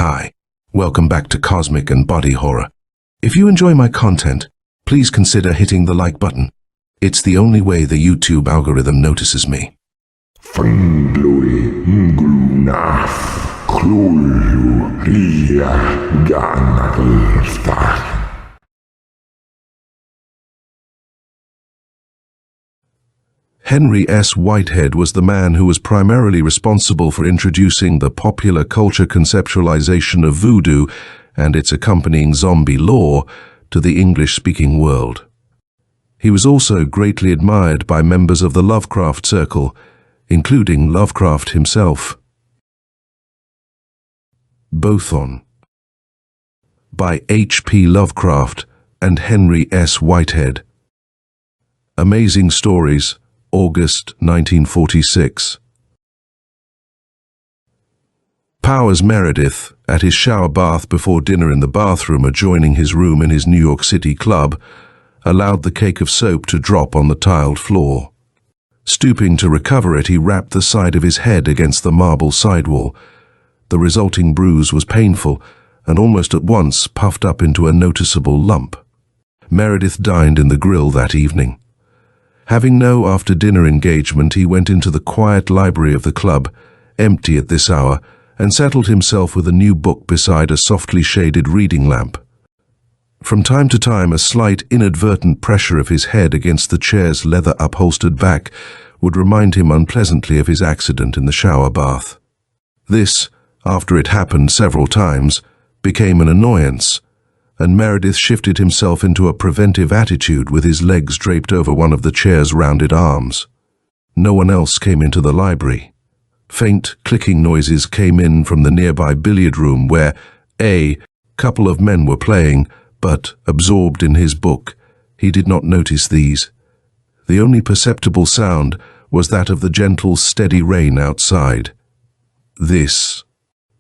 Hi, welcome back to Cosmic and Body Horror. If you enjoy my content, please consider hitting the like button. It's the only way the YouTube algorithm notices me. Henry S. Whitehead was the man who was primarily responsible for introducing the popular culture conceptualization of voodoo and its accompanying zombie lore to the English-speaking world. He was also greatly admired by members of the Lovecraft Circle, including Lovecraft himself. Bothon, by H.P. Lovecraft and Henry S. Whitehead. Amazing Stories, August 1946. Powers Meredith, at his shower bath before dinner in the bathroom adjoining his room in his New York City club, allowed the cake of soap to drop on the tiled floor. Stooping to recover it, he rapped the side of his head against the marble sidewall. The resulting bruise was painful and almost at once puffed up into a noticeable lump. Meredith dined in the grill that evening. Having no after-dinner engagement, he went into the quiet library of the club, empty at this hour, and settled himself with a new book beside a softly shaded reading lamp. From time to time, a slight inadvertent pressure of his head against the chair's leather-upholstered back would remind him unpleasantly of his accident in the shower bath. This, after it happened several times, became an annoyance, and Meredith shifted himself into a preventive attitude with his legs draped over one of the chair's rounded arms. No one else came into the library. Faint clicking noises came in from the nearby billiard room where a couple of men were playing, but, absorbed in his book, he did not notice these. The only perceptible sound was that of the gentle, steady rain outside. This,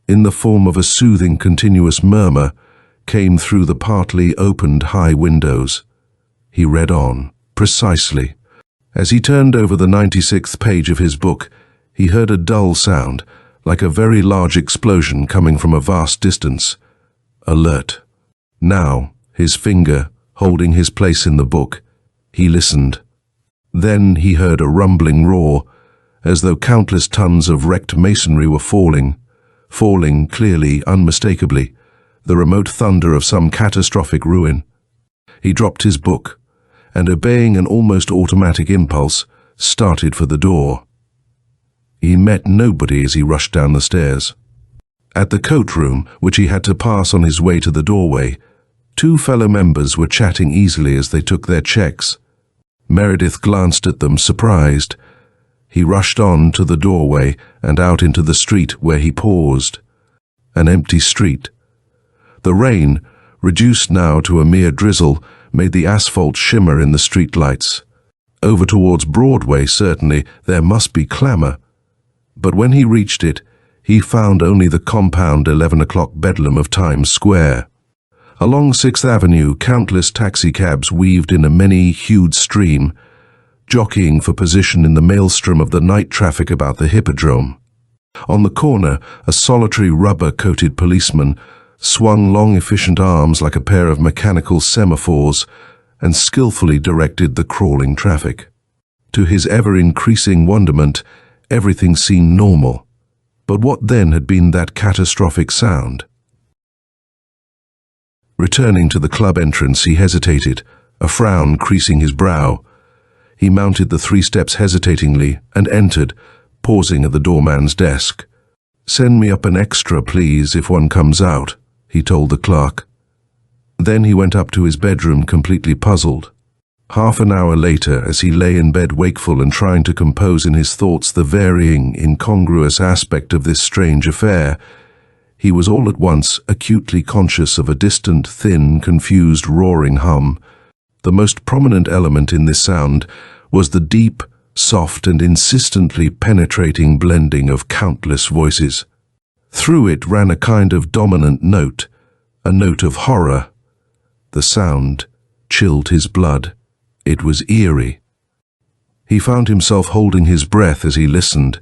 in the form of a soothing, continuous murmur, came through the partly opened high windows. He read on, precisely. As he turned over the 96th page of his book, he heard a dull sound, like a very large explosion coming from a vast distance. Alert. Now, his finger holding his place in the book, he listened. Then he heard a rumbling roar, as though countless tons of wrecked masonry were falling clearly, unmistakably, the remote thunder of some catastrophic ruin. He dropped his book, and obeying an almost automatic impulse, started for the door. He met nobody as he rushed down the stairs. At the coat room, which he had to pass on his way to the doorway, two fellow members were chatting easily as they took their checks. Meredith glanced at them, surprised. He rushed on to the doorway and out into the street where he paused. An empty street. The rain, reduced now to a mere drizzle, made the asphalt shimmer in the streetlights. Over towards Broadway, certainly, there must be clamor. But when he reached it, he found only the compound 11 o'clock bedlam of Times Square. Along 6th Avenue, countless taxicabs weaved in a many-hued stream, jockeying for position in the maelstrom of the night traffic about the Hippodrome. On the corner, a solitary rubber-coated policeman swung long efficient arms like a pair of mechanical semaphores and skillfully directed the crawling traffic. To his ever-increasing wonderment, everything seemed normal. But what then had been that catastrophic sound? Returning to the club entrance, he hesitated, a frown creasing his brow. He mounted the 3 steps hesitatingly and entered, pausing at the doorman's desk. "Send me up an extra, please, if one comes out," he told the clerk. Then he went up to his bedroom completely puzzled. Half an hour later, as he lay in bed wakeful and trying to compose in his thoughts the varying, incongruous aspect of this strange affair, he was all at once acutely conscious of a distant, thin, confused, roaring hum. The most prominent element in this sound was the deep, soft and insistently penetrating blending of countless voices. Through it ran a kind of dominant note, a note of horror. The sound chilled his blood. It was eerie. He found himself holding his breath as he listened,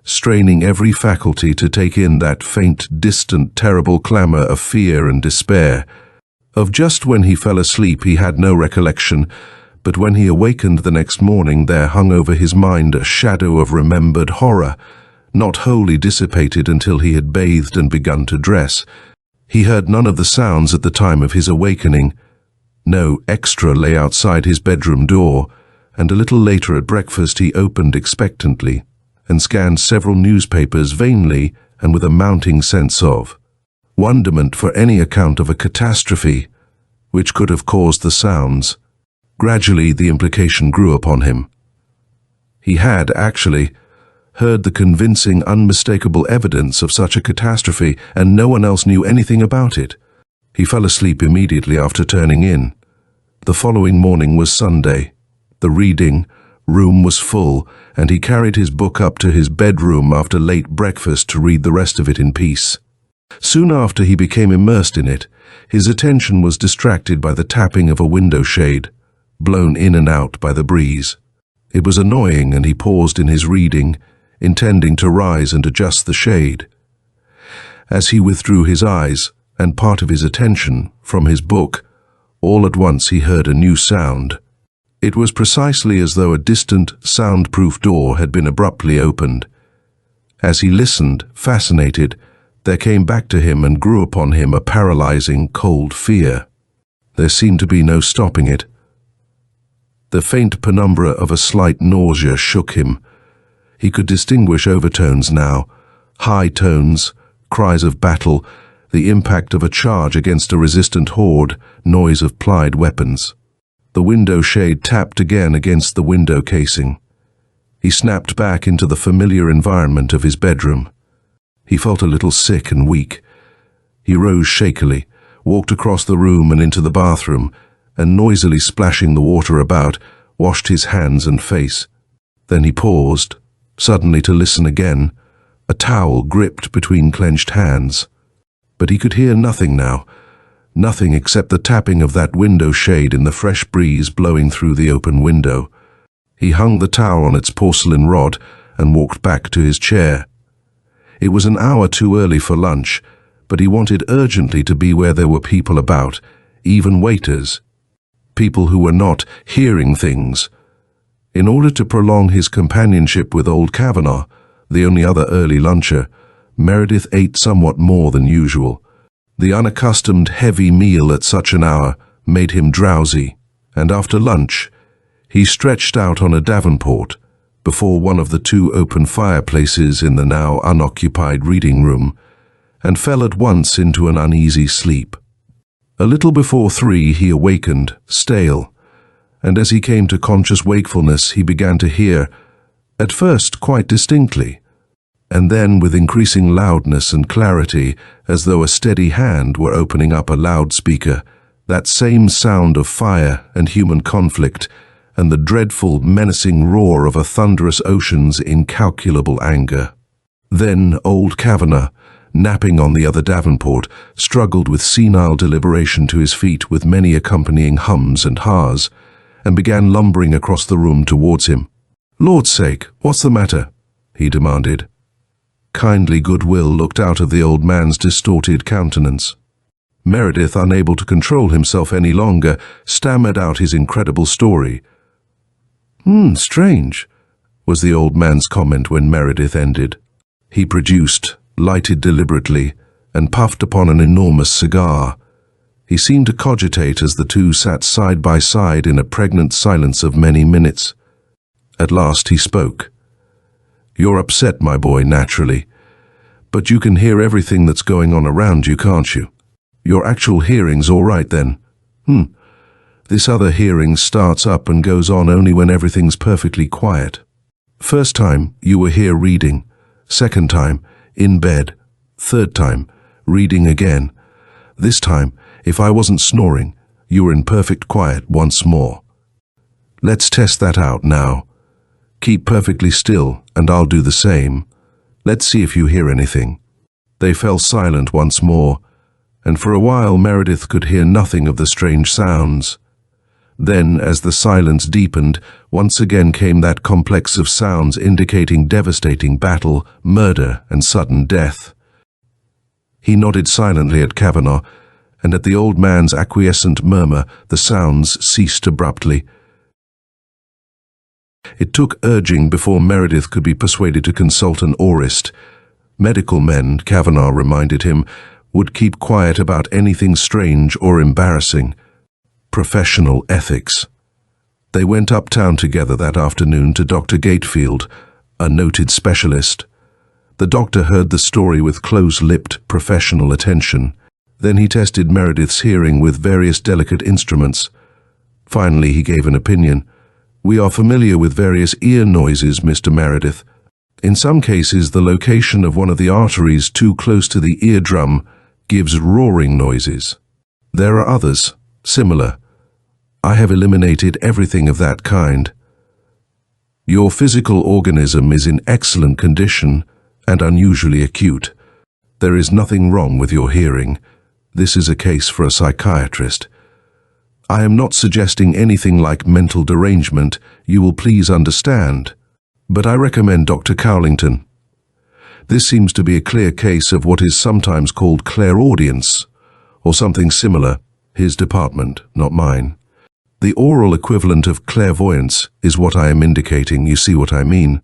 straining every faculty to take in that faint, distant, terrible clamor of fear and despair. Of just when he fell asleep he had no recollection, but when he awakened the next morning there hung over his mind a shadow of remembered horror, not wholly dissipated until he had bathed and begun to dress. He heard none of the sounds at the time of his awakening. No extra lay outside his bedroom door, and a little later at breakfast he opened expectantly and scanned several newspapers vainly and with a mounting sense of wonderment for any account of a catastrophe which could have caused the sounds. Gradually the implication grew upon him. He had, actually, heard the convincing, unmistakable evidence of such a catastrophe, and no one else knew anything about it. He fell asleep immediately after turning in. The following morning was Sunday. The reading room was full, and he carried his book up to his bedroom after late breakfast to read the rest of it in peace. Soon after he became immersed in it, his attention was distracted by the tapping of a window shade, blown in and out by the breeze. It was annoying, and he paused in his reading, intending to rise and adjust the shade. As he withdrew his eyes and part of his attention from his book, all at once he heard a new sound. It was precisely as though a distant, soundproof door had been abruptly opened. As he listened, fascinated, there came back to him and grew upon him a paralyzing, cold fear. There seemed to be no stopping it. The faint penumbra of a slight nausea shook him. He could distinguish overtones now, high tones, cries of battle, the impact of a charge against a resistant horde, noise of plied weapons. The window shade tapped again against the window casing. He snapped back into the familiar environment of his bedroom. He felt a little sick and weak. He rose shakily, walked across the room and into the bathroom, and noisily splashing the water about, washed his hands and face. Then he paused, suddenly to listen again, a towel gripped between clenched hands. But he could hear nothing now, nothing except the tapping of that window shade in the fresh breeze blowing through the open window. He hung the towel on its porcelain rod and walked back to his chair. It was an hour too early for lunch, but he wanted urgently to be where there were people about, even waiters, people who were not hearing things. In order to prolong his companionship with old Kavanagh, the only other early luncher, Meredith ate somewhat more than usual. The unaccustomed heavy meal at such an hour made him drowsy, and after lunch, he stretched out on a davenport before one of the two open fireplaces in the now unoccupied reading room, and fell at once into an uneasy sleep. A little before 3 he awakened, stale, and as he came to conscious wakefulness he began to hear, at first quite distinctly, and then with increasing loudness and clarity, as though a steady hand were opening up a loudspeaker, that same sound of fire and human conflict, and the dreadful, menacing roar of a thunderous ocean's incalculable anger. Then old Kavanagh, napping on the other davenport, struggled with senile deliberation to his feet with many accompanying hums and ha's, and began lumbering across the room towards him. "Lord's sake, what's the matter?" he demanded. Kindly goodwill looked out of the old man's distorted countenance. Meredith, unable to control himself any longer, stammered out his incredible story. Strange," was the old man's comment when Meredith ended. He produced, lighted deliberately, and puffed upon an enormous cigar. He seemed to cogitate as the two sat side by side in a pregnant silence of many minutes. At last he spoke. "You're upset, my boy, naturally. But you can hear everything that's going on around you, can't you? Your actual hearing's all right then? This other hearing starts up and goes on only when everything's perfectly quiet. First time, you were here reading. Second time, in bed. Third time, reading again. This time, if I wasn't snoring, you were in perfect quiet once more. Let's test that out now. Keep perfectly still, and I'll do the same. Let's see if you hear anything." They fell silent once more, and for a while Meredith could hear nothing of the strange sounds. Then, as the silence deepened, once again came that complex of sounds indicating devastating battle, murder, and sudden death. He nodded silently at Kavanagh, and at the old man's acquiescent murmur, the sounds ceased abruptly. It took urging before Meredith could be persuaded to consult an aurist. Medical men, Kavanagh reminded him, would keep quiet about anything strange or embarrassing. Professional ethics. They went uptown together that afternoon to Dr. Gatefield, a noted specialist. The doctor heard the story with close-lipped professional attention. Then he tested Meredith's hearing with various delicate instruments. Finally, he gave an opinion. "We are familiar with various ear noises, Mr. Meredith. In some cases, the location of one of the arteries too close to the eardrum gives roaring noises. There are others, similar. I have eliminated everything of that kind. Your physical organism is in excellent condition and unusually acute. There is nothing wrong with your hearing. This is a case for a psychiatrist. I am not suggesting anything like mental derangement, you will please understand. But I recommend Dr. Cowlington. This seems to be a clear case of what is sometimes called clairaudience, or something similar, his department, not mine. The oral equivalent of clairvoyance is what I am indicating, you see what I mean.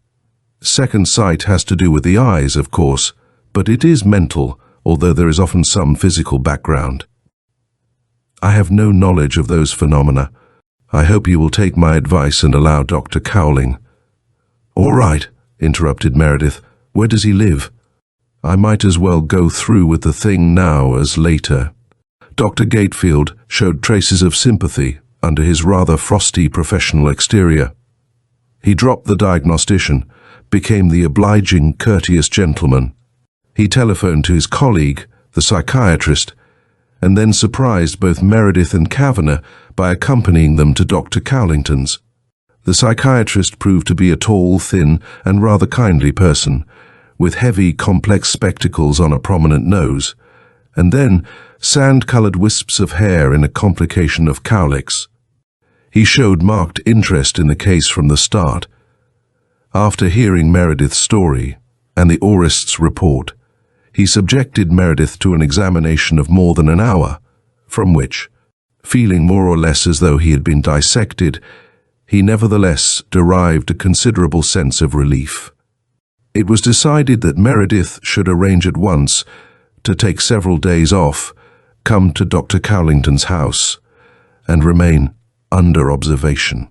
Second sight has to do with the eyes, of course, but it is mental, although there is often some physical background. I have no knowledge of those phenomena. I hope you will take my advice and allow Dr. Cowling." "All right," interrupted Meredith. "Where does he live? I might as well go through with the thing now as later." Dr. Gatefield showed traces of sympathy under his rather frosty professional exterior. He dropped the diagnostician, became the obliging, courteous gentleman. He telephoned to his colleague, the psychiatrist, and then surprised both Meredith and Kavanagh by accompanying them to Dr. Cowlington's. The psychiatrist proved to be a tall, thin, and rather kindly person, with heavy, complex spectacles on a prominent nose, and then sand-colored wisps of hair in a complication of cowlicks. He showed marked interest in the case from the start. After hearing Meredith's story and the aurist's report, he subjected Meredith to an examination of more than an hour, from which, feeling more or less as though he had been dissected, he nevertheless derived a considerable sense of relief. It was decided that Meredith should arrange at once to take several days off, come to Dr. Cowlington's house, and remain under observation.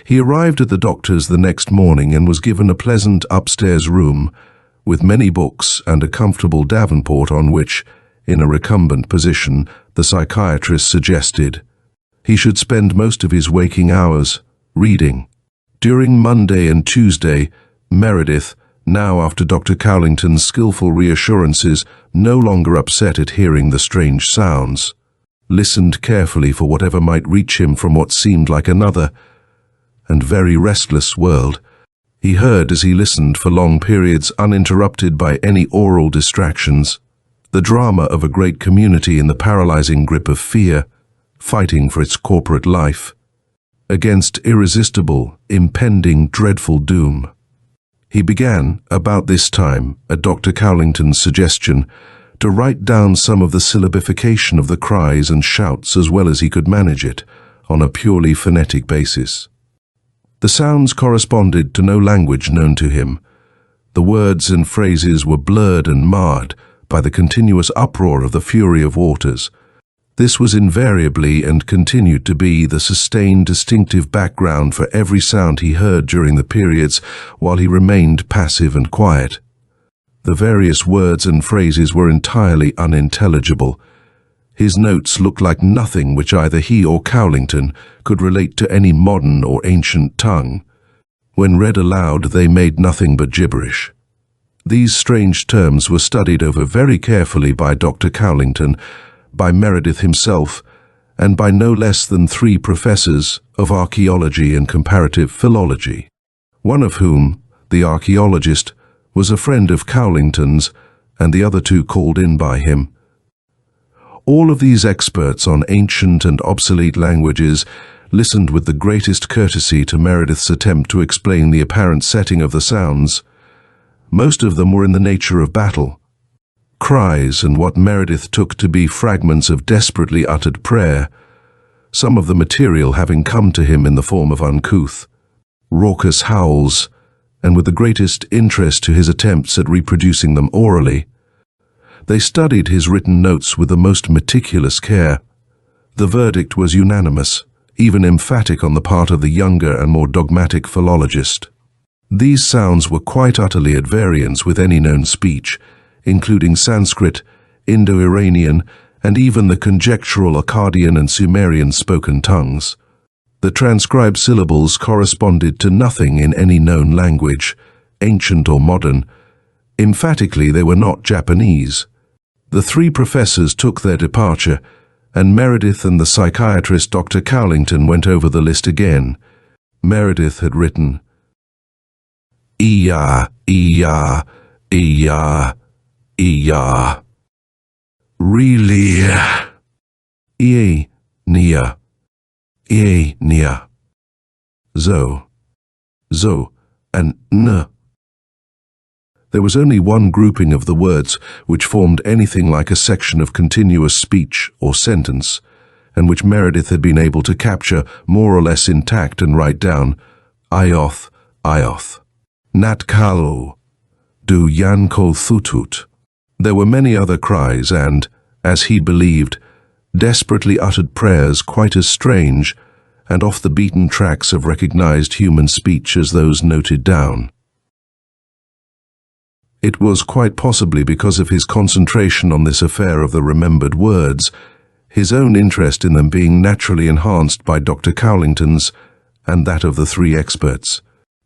He arrived at the doctor's the next morning and was given a pleasant upstairs room with many books and a comfortable davenport on which, in a recumbent position, the psychiatrist suggested he should spend most of his waking hours reading. During Monday and Tuesday, Meredith, now after Dr. Cowlington's skillful reassurances, no longer upset at hearing the strange sounds, listened carefully for whatever might reach him from what seemed like another and very restless world. He heard as he listened for long periods uninterrupted by any oral distractions, the drama of a great community in the paralyzing grip of fear, fighting for its corporate life, against irresistible, impending, dreadful doom. He began, about this time, at Dr. Cowlington's suggestion, to write down some of the syllabification of the cries and shouts as well as he could manage it, on a purely phonetic basis. The sounds corresponded to no language known to him. The words and phrases were blurred and marred by the continuous uproar of the fury of waters. This was invariably and continued to be the sustained, distinctive background for every sound he heard during the periods while he remained passive and quiet. The various words and phrases were entirely unintelligible. His notes looked like nothing which either he or Cowlington could relate to any modern or ancient tongue. When read aloud, they made nothing but gibberish. These strange terms were studied over very carefully by Dr. Cowlington, by Meredith himself, and by no less than 3 professors of archaeology and comparative philology, one of whom, the archaeologist, was a friend of Cowlington's, and the other 2 called in by him. All of these experts on ancient and obsolete languages listened with the greatest courtesy to Meredith's attempt to explain the apparent setting of the sounds. Most of them were in the nature of battle. Cries and what Meredith took to be fragments of desperately uttered prayer, some of the material having come to him in the form of uncouth, raucous howls, and with the greatest interest to his attempts at reproducing them orally. They studied his written notes with the most meticulous care. The verdict was unanimous, even emphatic on the part of the younger and more dogmatic philologist. These sounds were quite utterly at variance with any known speech, including Sanskrit, Indo-Iranian, and even the conjectural Akkadian and Sumerian spoken tongues. The transcribed syllables corresponded to nothing in any known language, ancient or modern. Emphatically, they were not Japanese. The three professors took their departure, and Meredith and the psychiatrist Dr. Cowlington went over the list again. Meredith had written, Iya, Iya, Iya, Iya. Really? Ie, Nia. Ie, Nia. Zo, Zo, and N. There was only one grouping of the words which formed anything like a section of continuous speech or sentence, and which Meredith had been able to capture more or less intact and write down: Ioth, Ioth. Nat Kalo, Du Yan Kol Thutut. There were many other cries and, as he believed, desperately uttered prayers quite as strange and off the beaten tracks of recognized human speech as those noted down. It was quite possibly because of his concentration on this affair of the remembered words, his own interest in them being naturally enhanced by Dr. Cowlington's and that of the three experts,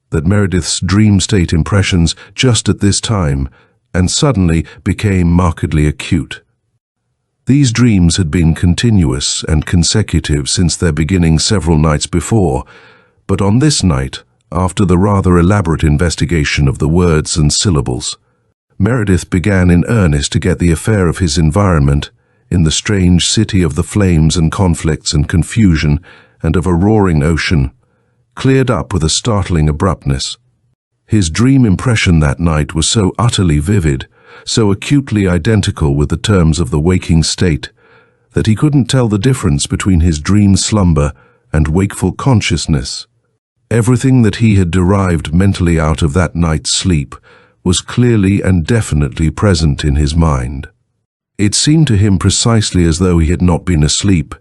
that Meredith's dream state impressions just at this time and suddenly became markedly acute. These dreams had been continuous and consecutive since their beginning several nights before, but on this night, after the rather elaborate investigation of the words and syllables, Meredith began in earnest to get the affair of his environment, in the strange city of the flames and conflicts and confusion and of a roaring ocean, cleared up with a startling abruptness. His dream impression that night was so utterly vivid, so acutely identical with the terms of the waking state, that he couldn't tell the difference between his dream slumber and wakeful consciousness. Everything that he had derived mentally out of that night's sleep was clearly and definitely present in his mind. It seemed to him precisely as though he had not been asleep,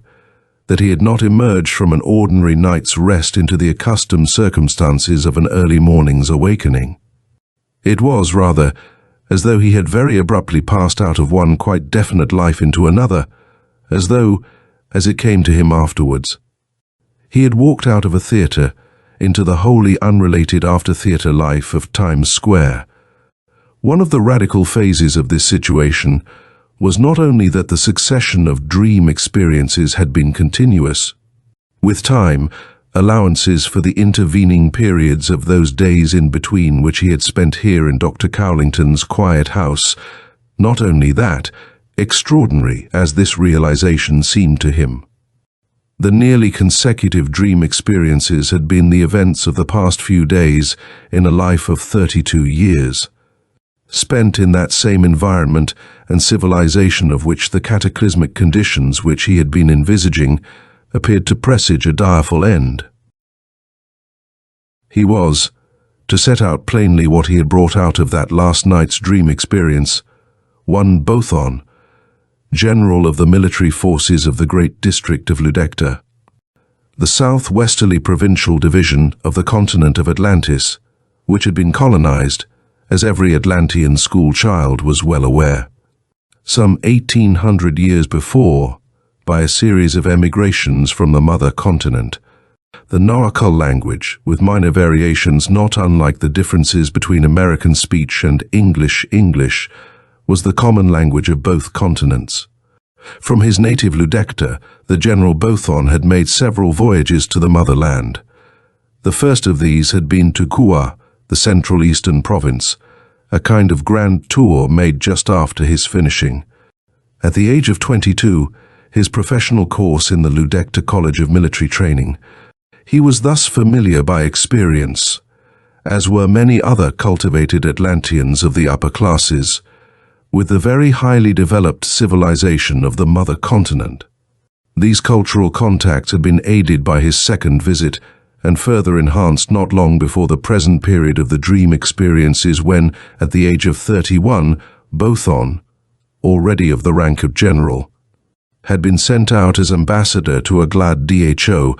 that he had not emerged from an ordinary night's rest into the accustomed circumstances of an early morning's awakening. It was, rather, as though he had very abruptly passed out of one quite definite life into another, as though, as it came to him afterwards, he had walked out of a theatre into the wholly unrelated after-theatre life of Times Square. One of the radical phases of this situation was not only that the succession of dream experiences had been continuous. With time, allowances for the intervening periods of those days in between which he had spent here in Dr. Cowlington's quiet house, not only that, extraordinary as this realization seemed to him. The nearly consecutive dream experiences had been the events of the past few days in a life of 32 years. Spent in that same environment and civilization of which the cataclysmic conditions which he had been envisaging appeared to presage a direful end. He was, to set out plainly what he had brought out of that last night's dream experience, one Bothon, general of the military forces of the great district of Ludecta, the southwesterly provincial division of the continent of Atlantis, which had been colonized, as every Atlantean school child was well aware, some 1800 years before, by a series of emigrations from the mother continent. The Noakal language, with minor variations not unlike the differences between American speech and English, was the common language of both continents. From his native Ludecta, the General Bothon had made several voyages to the motherland. The first of these had been to Kua, the Central Eastern province, a kind of grand tour made just after his finishing. At the age of 22, his professional course in the Ludecta College of Military Training, he was thus familiar by experience, as were many other cultivated Atlanteans of the upper classes, with the very highly developed civilization of the mother continent. These cultural contacts had been aided by his second visit and further enhanced not long before the present period of the dream experiences when, at the age of 31, Bothon, already of the rank of general, had been sent out as ambassador to Aglad Dho,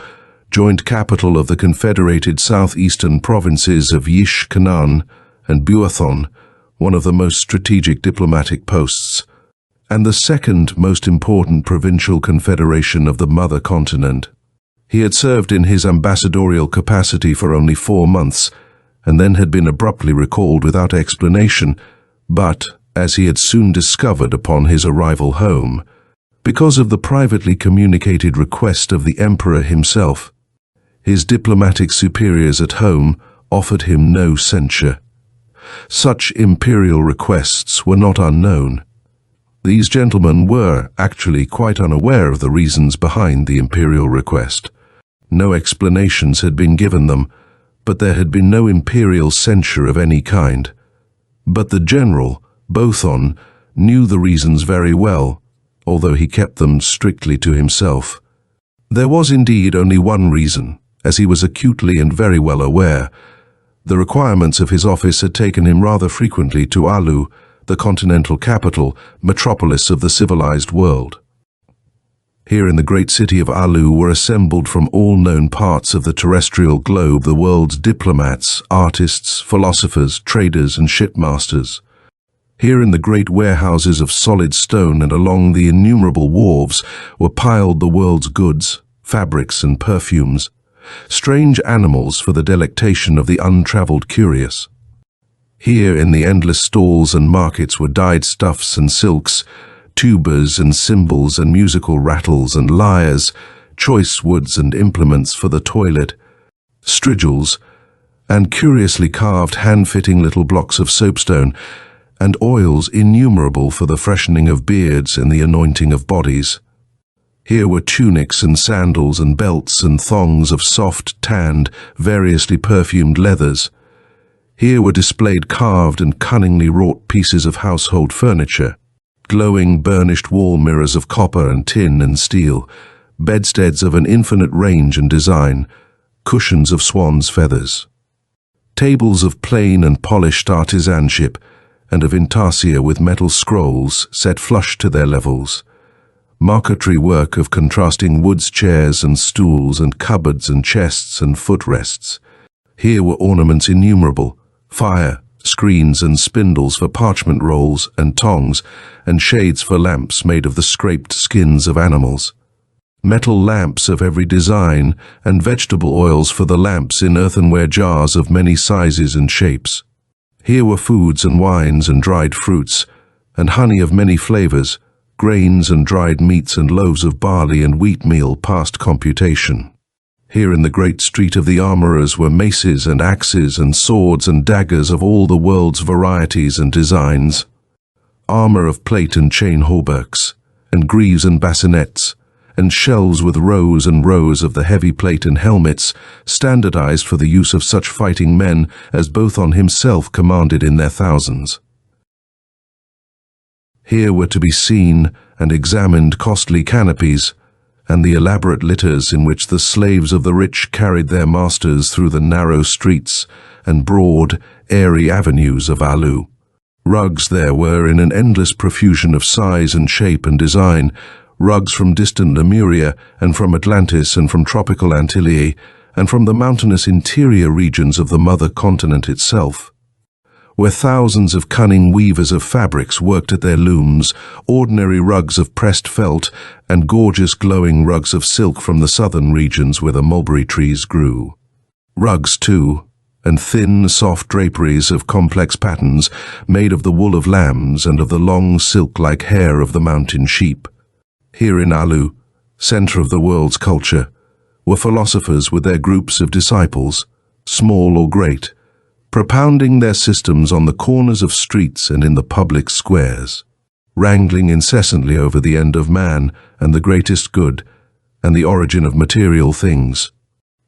joint capital of the confederated southeastern provinces of Yish Canaan and Bothon, one of the most strategic diplomatic posts, and the second most important provincial confederation of the mother continent. He had served in his ambassadorial capacity for only 4 months, and then had been abruptly recalled without explanation, but, as he had soon discovered upon his arrival home, because of the privately communicated request of the emperor himself, his diplomatic superiors at home offered him no censure. Such imperial requests were not unknown. These gentlemen were actually quite unaware of the reasons behind the imperial request. No explanations had been given them, but there had been no imperial censure of any kind. But the general, Bothon, knew the reasons very well, although he kept them strictly to himself. There was indeed only one reason, as he was acutely and very well aware. The requirements of his office had taken him rather frequently to Alu, the continental capital, metropolis of the civilized world. Here in the great city of Alu were assembled from all known parts of the terrestrial globe the world's diplomats, artists, philosophers, traders, and shipmasters. Here in the great warehouses of solid stone and along the innumerable wharves were piled the world's goods, fabrics, and perfumes, strange animals for the delectation of the untraveled curious. Here in the endless stalls and markets were dyed stuffs and silks, tubers and cymbals and musical rattles and lyres, choice woods and implements for the toilet, strigils, and curiously carved hand-fitting little blocks of soapstone, and oils innumerable for the freshening of beards and the anointing of bodies. Here were tunics and sandals and belts and thongs of soft, tanned, variously perfumed leathers. Here were displayed carved and cunningly wrought pieces of household furniture, glowing burnished wall mirrors of copper and tin and steel, bedsteads of an infinite range and design, cushions of swan's feathers, tables of plain and polished artisanship, and of intarsia with metal scrolls set flush to their levels, marquetry work of contrasting woods chairs and stools and cupboards and chests and footrests. Here were ornaments innumerable, fire, screens and spindles for parchment rolls and tongs, and shades for lamps made of the scraped skins of animals, metal lamps of every design, and vegetable oils for the lamps in earthenware jars of many sizes and shapes. Here were foods and wines and dried fruits, and honey of many flavors, grains and dried meats and loaves of barley and wheat meal past computation. Here in the great street of the armorers were maces and axes and swords and daggers of all the world's varieties and designs, armor of plate and chain hauberks, and greaves and bassinets, and shelves with rows and rows of the heavy plate and helmets, standardized for the use of such fighting men as Bothon himself commanded in their thousands. Here were to be seen and examined costly canopies, and the elaborate litters in which the slaves of the rich carried their masters through the narrow streets and broad, airy avenues of Alu. Rugs there were in an endless profusion of size and shape and design, rugs from distant Lemuria and from Atlantis and from tropical Antillae and from the mountainous interior regions of the mother continent itself, where thousands of cunning weavers of fabrics worked at their looms, ordinary rugs of pressed felt, and gorgeous glowing rugs of silk from the southern regions where the mulberry trees grew. Rugs, too, and thin, soft draperies of complex patterns made of the wool of lambs and of the long silk-like hair of the mountain sheep. Here in Alu, center of the world's culture, were philosophers with their groups of disciples, small or great, propounding their systems on the corners of streets and in the public squares. wrangling incessantly over the end of man and the greatest good, and the origin of material things.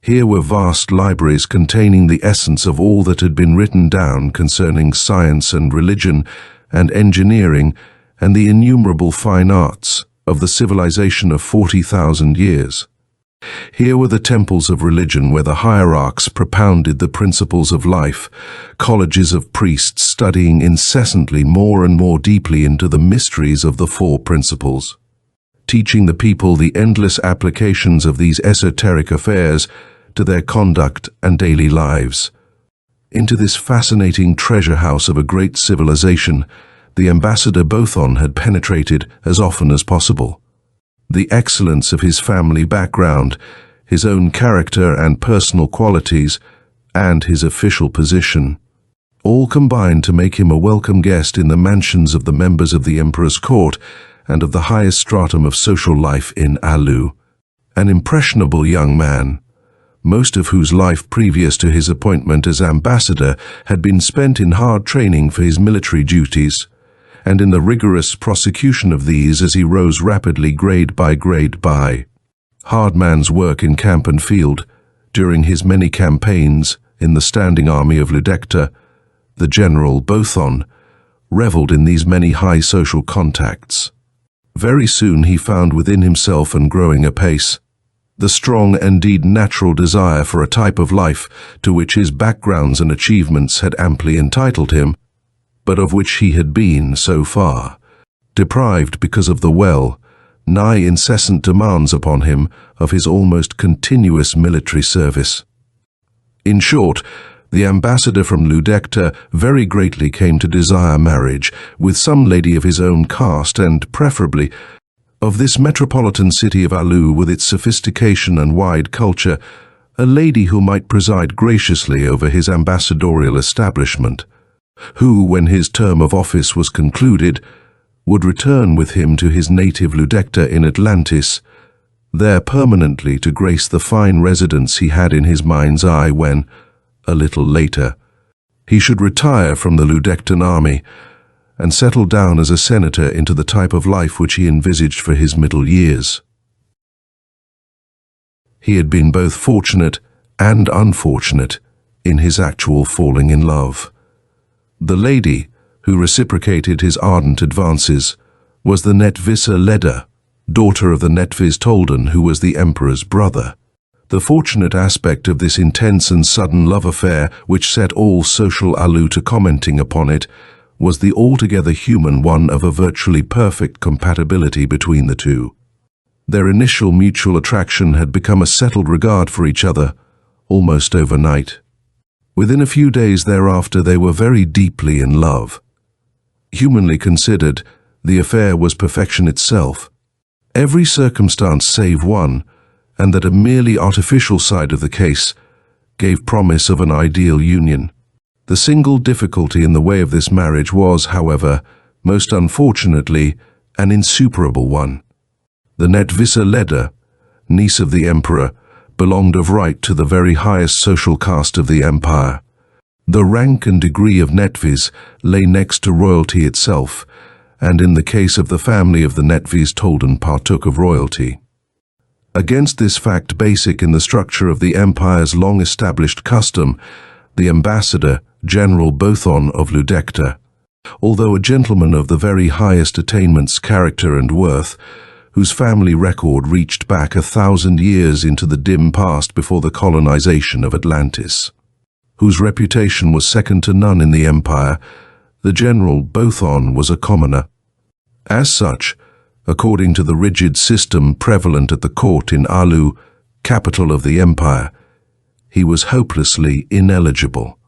Here were vast libraries containing the essence of all that had been written down concerning science and religion and engineering and the innumerable fine arts of the civilization of 40,000 years. Here were the temples of religion where the hierarchs propounded the principles of life, colleges of priests studying incessantly more and more deeply into the mysteries of the four principles, teaching the people the endless applications of these esoteric affairs to their conduct and daily lives. Into this fascinating treasure house of a great civilization, the ambassador Bothon had penetrated as often as possible. The excellence of his family background, his own character and personal qualities, and his official position, all combined to make him a welcome guest in the mansions of the members of the emperor's court and of the highest stratum of social life in Alu. An impressionable young man, most of whose life previous to his appointment as ambassador had been spent in hard training for his military duties, and in the rigorous prosecution of these as he rose rapidly grade by hard man's work in camp and field. During his many campaigns in the standing army of Ludecta, the general Bothon reveled in these many high social contacts. Very soon he found within himself, and growing apace, the strong, indeed natural desire for a type of life to which his backgrounds and achievements had amply entitled him, but of which he had been, so far, deprived because of the nigh incessant demands upon him of his almost continuous military service. In short, the ambassador from Ludecta very greatly came to desire marriage with some lady of his own caste, and preferably of this metropolitan city of Alu with its sophistication and wide culture, a lady who might preside graciously over his ambassadorial establishment, who, when his term of office was concluded, would return with him to his native Ludecta in Atlantis, there permanently to grace the fine residence he had in his mind's eye when, a little later, he should retire from the Ludectan army and settle down as a senator into the type of life which he envisaged for his middle years. He had been both fortunate and unfortunate in his actual falling in love. The lady who reciprocated his ardent advances was the Netvisa Leda, daughter of the Netviz Tolden, who was the emperor's brother. The fortunate aspect of this intense and sudden love affair, which set all social Alu to commenting upon it, was the altogether human one of a virtually perfect compatibility between the two. Their initial mutual attraction had become a settled regard for each other, almost overnight. Within a few days thereafter they were very deeply in love. Humanly considered, the affair was perfection itself. Every circumstance save one, and that a merely artificial side of the case, gave promise of an ideal union. The single difficulty in the way of this marriage was, however, most unfortunately, an insuperable one. The Netvisa Leda, niece of the emperor, belonged of right to the very highest social caste of the empire. The rank and degree of Netviz lay next to royalty itself, and in the case of the family of the Netviz Tolden partook of royalty. Against this fact, basic in the structure of the empire's long-established custom, the ambassador, General Bothon of Ludecta, although a gentleman of the very highest attainments, character and worth, whose family record reached back 1,000 years into the dim past before the colonization of Atlantis, whose reputation was second to none in the empire, the General Bothon was a commoner. As such, according to the rigid system prevalent at the court in Alu, capital of the empire, he was hopelessly ineligible.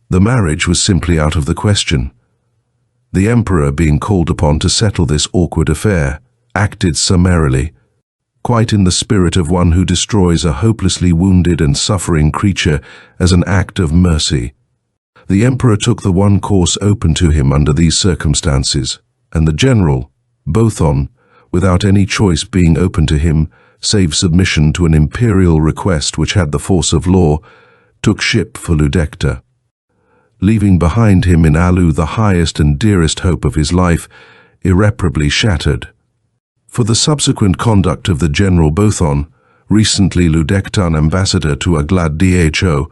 The marriage was simply out of the question. The emperor, being called upon to settle this awkward affair, acted summarily, quite in the spirit of one who destroys a hopelessly wounded and suffering creature as an act of mercy. The emperor took the one course open to him under these circumstances, and the general, Bothon, without any choice being open to him, save submission to an imperial request which had the force of law, took ship for Ludecta. Leaving behind him in Alu the highest and dearest hope of his life, irreparably shattered. For the subsequent conduct of the General Bothon, recently Ludectan ambassador to Aglad Dho,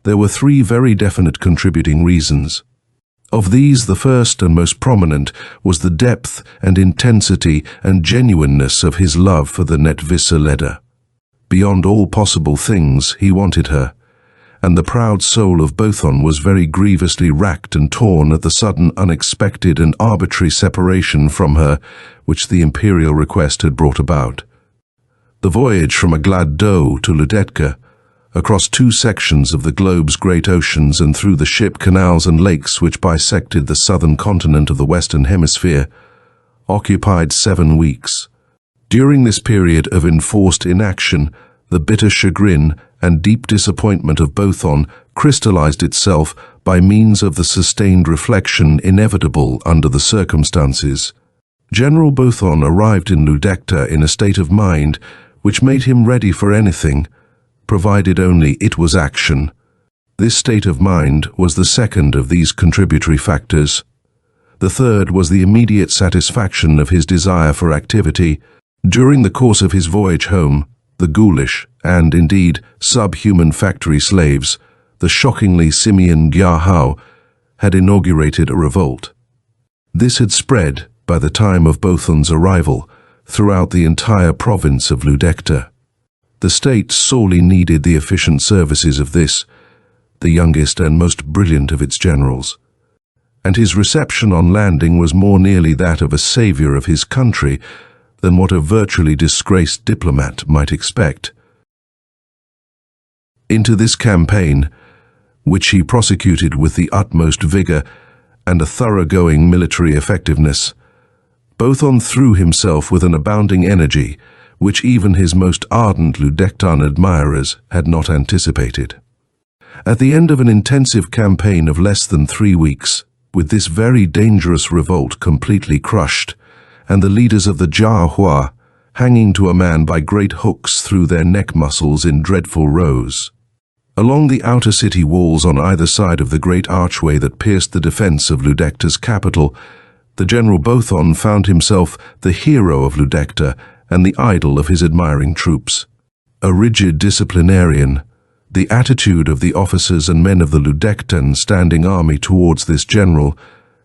there were three very definite contributing reasons. Of these, the first and most prominent was the depth and intensity and genuineness of his love for the Netvissa Leda. Beyond all possible things, he wanted her, and the proud soul of Bothon was very grievously racked and torn at the sudden, unexpected and arbitrary separation from her which the imperial request had brought about. The voyage from Aglad Dho to Ludetka, across two sections of the globe's great oceans and through the ship canals and lakes which bisected the southern continent of the Western Hemisphere, occupied 7 weeks. During this period of enforced inaction, the bitter chagrin and deep disappointment of Bothon crystallized itself by means of the sustained reflection inevitable under the circumstances. General Bothon arrived in Ludekta in a state of mind which made him ready for anything, provided only it was action. This state of mind was the second of these contributory factors. The third was the immediate satisfaction of his desire for activity. During the course of his voyage home, the ghoulish, and indeed subhuman factory slaves, the shockingly simian Gyahao, had inaugurated a revolt. This had spread, by the time of Bothon's arrival, throughout the entire province of Ludekta. The state sorely needed the efficient services of this, the youngest and most brilliant of its generals, and his reception on landing was more nearly that of a savior of his country than what a virtually disgraced diplomat might expect. Into this campaign, which he prosecuted with the utmost vigor and a thoroughgoing military effectiveness, Bothon threw himself with an abounding energy which even his most ardent Ludektan admirers had not anticipated. At the end of an intensive campaign of less than 3 weeks, with this very dangerous revolt completely crushed, and the leaders of the Jiahua hanging to a man by great hooks through their neck muscles in dreadful rows. Along the outer city walls on either side of the great archway that pierced the defense of Ludekta's capital, the General Bothon found himself the hero of Ludekta and the idol of his admiring troops. A rigid disciplinarian, the attitude of the officers and men of the Ludektan standing army towards this general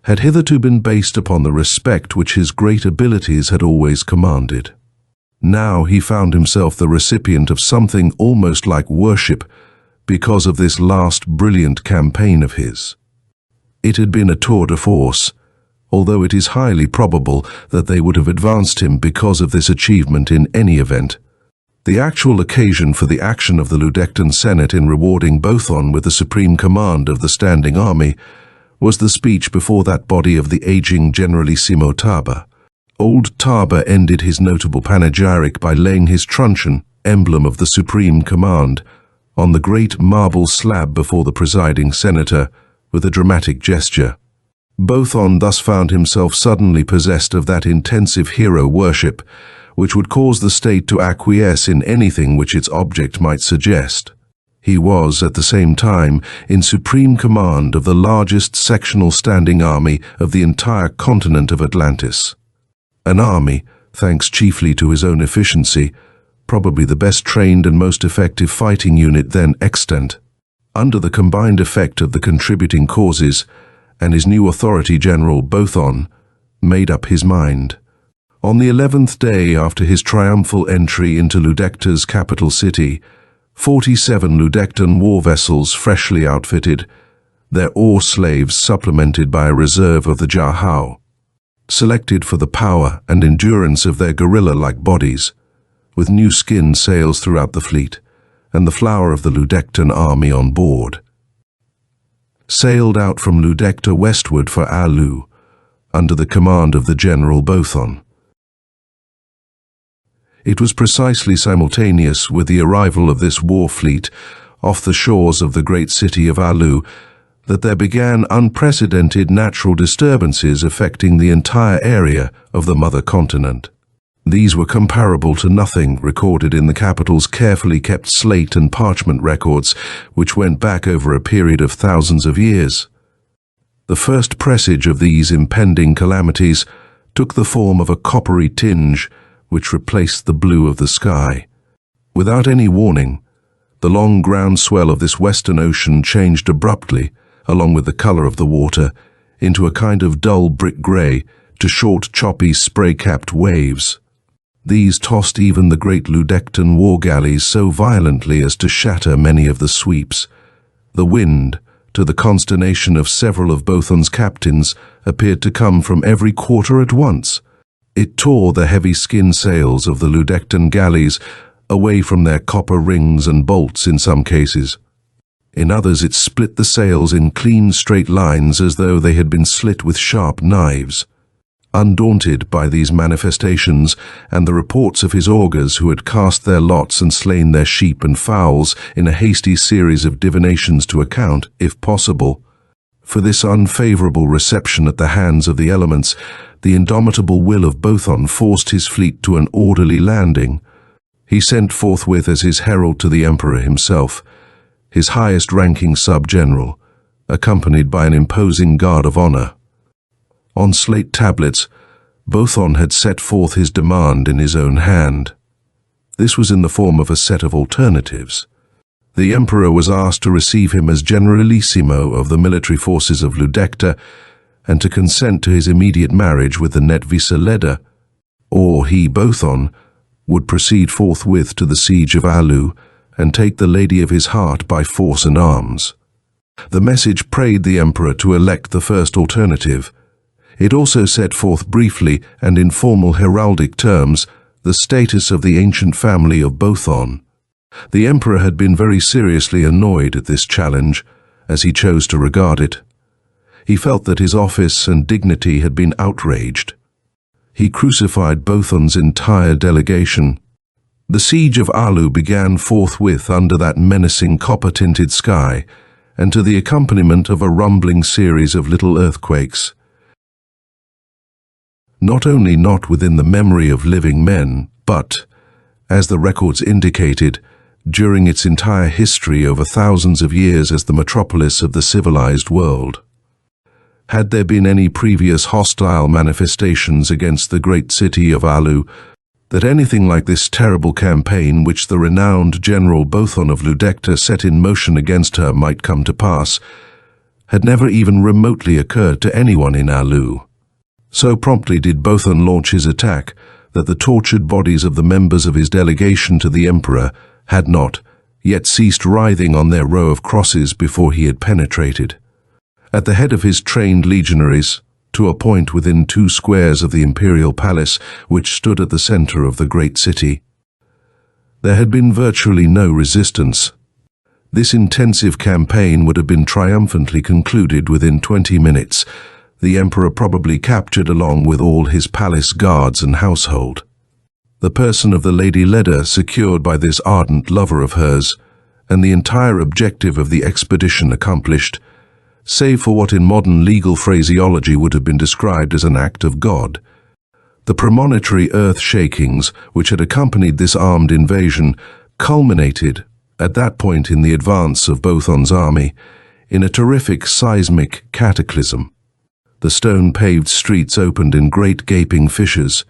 had hitherto been based upon the respect which his great abilities had always commanded. Now he found himself the recipient of something almost like worship because of this last brilliant campaign of his. It had been a tour de force, although it is highly probable that they would have advanced him because of this achievement in any event. The actual occasion for the action of the Ludektan Senate in rewarding Bothon with the supreme command of the standing army was the speech before that body of the aging Generalissimo Taba. Old Taba ended his notable panegyric by laying his truncheon, emblem of the supreme command, on the great marble slab before the presiding senator with a dramatic gesture. Bothon thus found himself suddenly possessed of that intensive hero worship which would cause the state to acquiesce in anything which its object might suggest. He was, at the same time, in supreme command of the largest sectional standing army of the entire continent of Atlantis. An army, thanks chiefly to his own efficiency, probably the best trained and most effective fighting unit then extant. Under the combined effect of the contributing causes, and his new authority, General Bothon made up his mind. On the 11th day after his triumphal entry into Ludekta's capital city, 47 Ludektan war vessels freshly outfitted, their oar slaves supplemented by a reserve of the Jiahao, selected for the power and endurance of their gorilla-like bodies, with new skin sails throughout the fleet, and the flower of the Ludektan army on board, sailed out from Ludekta westward for Alu, under the command of the General Bothon. It was precisely simultaneous with the arrival of this war fleet off the shores of the great city of Alu that there began unprecedented natural disturbances affecting the entire area of the mother continent. These were comparable to nothing recorded in the capital's carefully kept slate and parchment records, which went back over a period of thousands of years. The first presage of these impending calamities took the form of a coppery tinge which replaced the blue of the sky. Without any warning, the long groundswell of this western ocean changed abruptly, along with the color of the water, into a kind of dull brick gray to short, choppy, spray-capped waves. These tossed even the great Ludectan war galleys so violently as to shatter many of the sweeps. The wind, to the consternation of several of Bothon's captains, appeared to come from every quarter at once. It tore the heavy skin sails of the Ludectan galleys away from their copper rings and bolts in some cases. In others it split the sails in clean straight lines as though they had been slit with sharp knives. Undaunted by these manifestations and the reports of his augurs who had cast their lots and slain their sheep and fowls in a hasty series of divinations to account, if possible, for this unfavorable reception at the hands of the elements, the indomitable will of Bothon forced his fleet to an orderly landing. He sent forthwith as his herald to the emperor himself, his highest-ranking sub-general, accompanied by an imposing guard of honor. On slate tablets, Bothon had set forth his demand in his own hand. This was in the form of a set of alternatives. The emperor was asked to receive him as generalissimo of the military forces of Ludecta and to consent to his immediate marriage with the Netvisa Leda, or he, Bothon, would proceed forthwith to the siege of Alu and take the lady of his heart by force and arms. The message prayed the emperor to elect the first alternative. It also set forth briefly and in formal heraldic terms the status of the ancient family of Bothon. The emperor had been very seriously annoyed at this challenge, as he chose to regard it. He felt that his office and dignity had been outraged. He crucified Bothon's entire delegation. The siege of Alu began forthwith under that menacing copper-tinted sky, and to the accompaniment of a rumbling series of little earthquakes. Not only not within the memory of living men, but, as the records indicated, during its entire history over thousands of years as the metropolis of the civilized world. Had there been any previous hostile manifestations against the great city of Alu, that anything like this terrible campaign which the renowned General Bothon of Ludecta set in motion against her might come to pass, had never even remotely occurred to anyone in Alu. So promptly did Bothon launch his attack that the tortured bodies of the members of his delegation to the emperor had not yet ceased writhing on their row of crosses before he had penetrated. At the head of his trained legionaries, to a point within 2 squares of the imperial palace which stood at the center of the great city, there had been virtually no resistance. This intensive campaign would have been triumphantly concluded within 20 minutes, the emperor probably captured along with all his palace guards and household. The person of the Lady Leda secured by this ardent lover of hers, and the entire objective of the expedition accomplished, save for what in modern legal phraseology would have been described as an act of God. The premonitory earth-shakings which had accompanied this armed invasion culminated, at that point in the advance of Bothon's army, in a terrific seismic cataclysm. The stone-paved streets opened in great gaping fissures.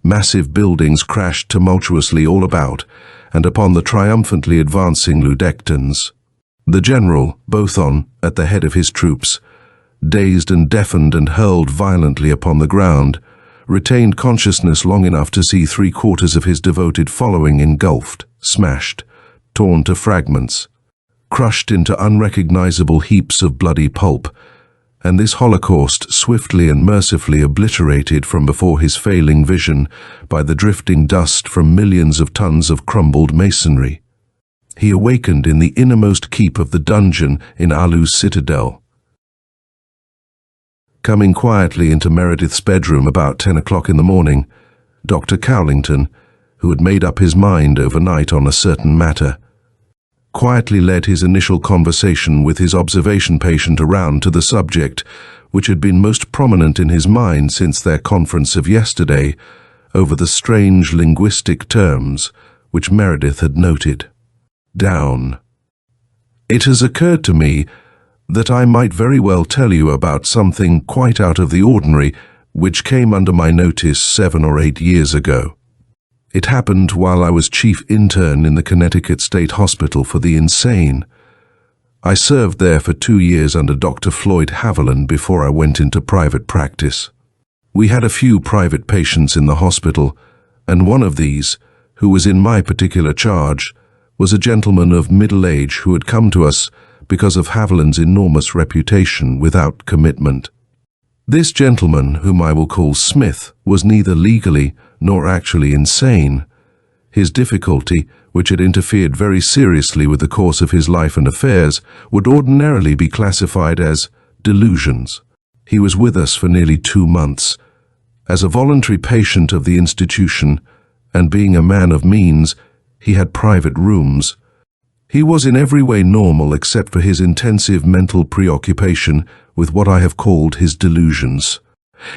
Massive buildings crashed tumultuously all about and upon the triumphantly advancing Ludectans. The general, Bothon, at the head of his troops, dazed and deafened and hurled violently upon the ground, retained consciousness long enough to see 3/4 of his devoted following engulfed, smashed, torn to fragments, crushed into unrecognizable heaps of bloody pulp, and this holocaust swiftly and mercifully obliterated from before his failing vision by the drifting dust from millions of tons of crumbled masonry. He awakened in the innermost keep of the dungeon in Alu's citadel. Coming quietly into Meredith's bedroom about 10 o'clock in the morning, Dr. Cowlington, who had made up his mind overnight on a certain matter, quietly led his initial conversation with his observation patient around to the subject which had been most prominent in his mind since their conference of yesterday over the strange linguistic terms which Meredith had noted. Down. It has occurred to me that I might very well tell you about something quite out of the ordinary which came under my notice 7 or 8 years ago. It happened while I was chief intern in the Connecticut State Hospital for the Insane. I served there for 2 years under Dr. Floyd Haviland before I went into private practice. We had a few private patients in the hospital, and one of these, who was in my particular charge, was a gentleman of middle age who had come to us because of Haviland's enormous reputation without commitment. This gentleman, whom I will call Smith, was neither legally nor actually insane. His difficulty, which had interfered very seriously with the course of his life and affairs, would ordinarily be classified as delusions. He was with us for nearly 2 months. As a voluntary patient of the institution, and being a man of means, he had private rooms. He was in every way normal except for his intensive mental preoccupation with what I have called his delusions.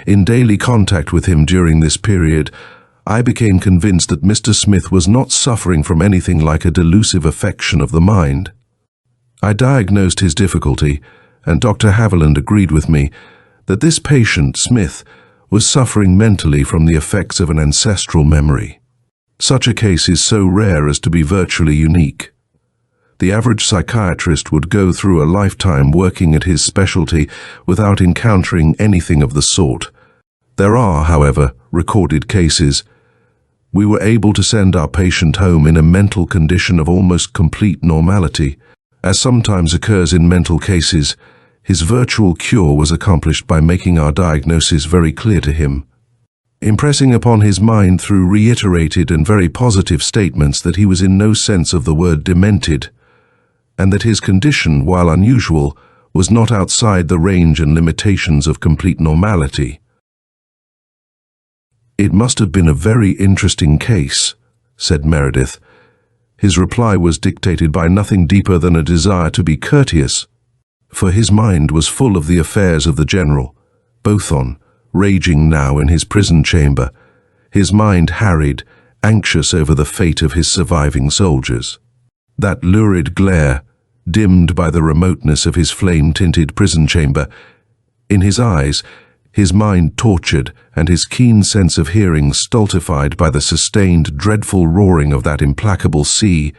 In daily contact with him during this period, I became convinced that Mr. Smith was not suffering from anything like a delusive affection of the mind. I diagnosed his difficulty, and Dr. Haviland agreed with me that this patient, Smith, was suffering mentally from the effects of an ancestral memory. Such a case is so rare as to be virtually unique. The average psychiatrist would go through a lifetime working at his specialty without encountering anything of the sort. There are, however, recorded cases. We were able to send our patient home in a mental condition of almost complete normality. As sometimes occurs in mental cases, his virtual cure was accomplished by making our diagnosis very clear to him, impressing upon his mind through reiterated and very positive statements that he was in no sense of the word demented, and that his condition, while unusual, was not outside the range and limitations of complete normality. "It must have been a very interesting case," said Meredith. His reply was dictated by nothing deeper than a desire to be courteous, for his mind was full of the affairs of the General, Bothon, raging now in his prison chamber, his mind harried, anxious over the fate of his surviving soldiers. That lurid glare, dimmed by the remoteness of his flame-tinted prison chamber, in his eyes, his mind tortured and his keen sense of hearing stultified by the sustained, dreadful roaring of that implacable sea,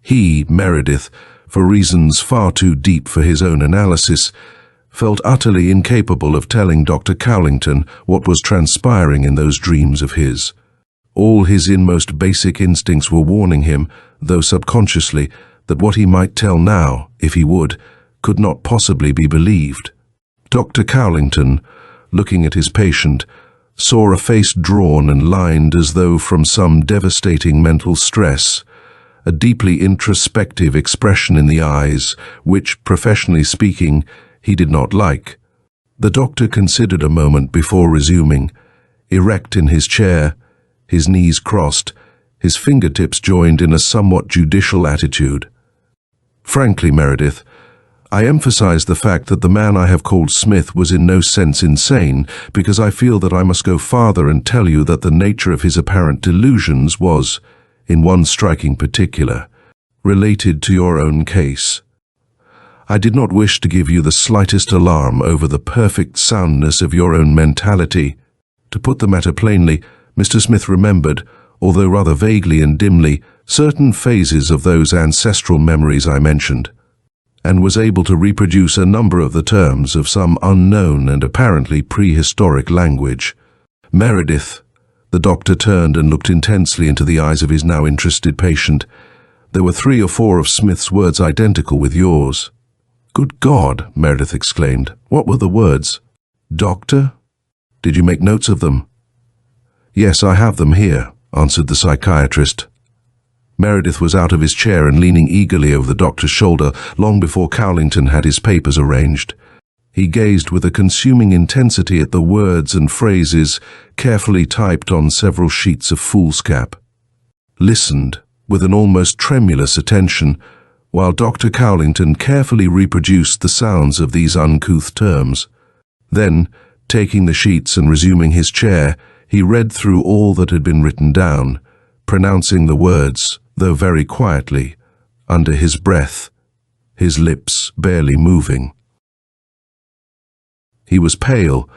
he, Meredith, for reasons far too deep for his own analysis, felt utterly incapable of telling Dr. Cowlington what was transpiring in those dreams of his. All his inmost basic instincts were warning him, though subconsciously, that what he might tell now, if he would, could not possibly be believed. Dr. Cowlington, looking at his patient, saw a face drawn and lined as though from some devastating mental stress, a deeply introspective expression in the eyes, which, professionally speaking, he did not like. The doctor considered a moment before resuming, erect in his chair, his knees crossed, his fingertips joined in a somewhat judicial attitude. "Frankly, Meredith, I emphasize the fact that the man I have called Smith was in no sense insane, because I feel that I must go farther and tell you that the nature of his apparent delusions was, in one striking particular, related to your own case. I did not wish to give you the slightest alarm over the perfect soundness of your own mentality. To put the matter plainly, Mr. Smith remembered, although rather vaguely and dimly, certain phases of those ancestral memories I mentioned, and was able to reproduce a number of the terms of some unknown and apparently prehistoric language. Meredith," the doctor turned and looked intensely into the eyes of his now interested patient. "There were 3 or 4 of Smith's words identical with yours." "Good God," Meredith exclaimed. "What were the words?" "Doctor? Did you make notes of them?" "Yes, I have them here," answered the psychiatrist. Meredith was out of his chair and leaning eagerly over the doctor's shoulder long before Cowlington had his papers arranged. He gazed with a consuming intensity at the words and phrases carefully typed on several sheets of foolscap, listened with an almost tremulous attention while Dr. Cowlington carefully reproduced the sounds of these uncouth terms. Then, taking the sheets and resuming his chair, he read through all that had been written down, pronouncing the words, though very quietly, under his breath, his lips barely moving. He was pale,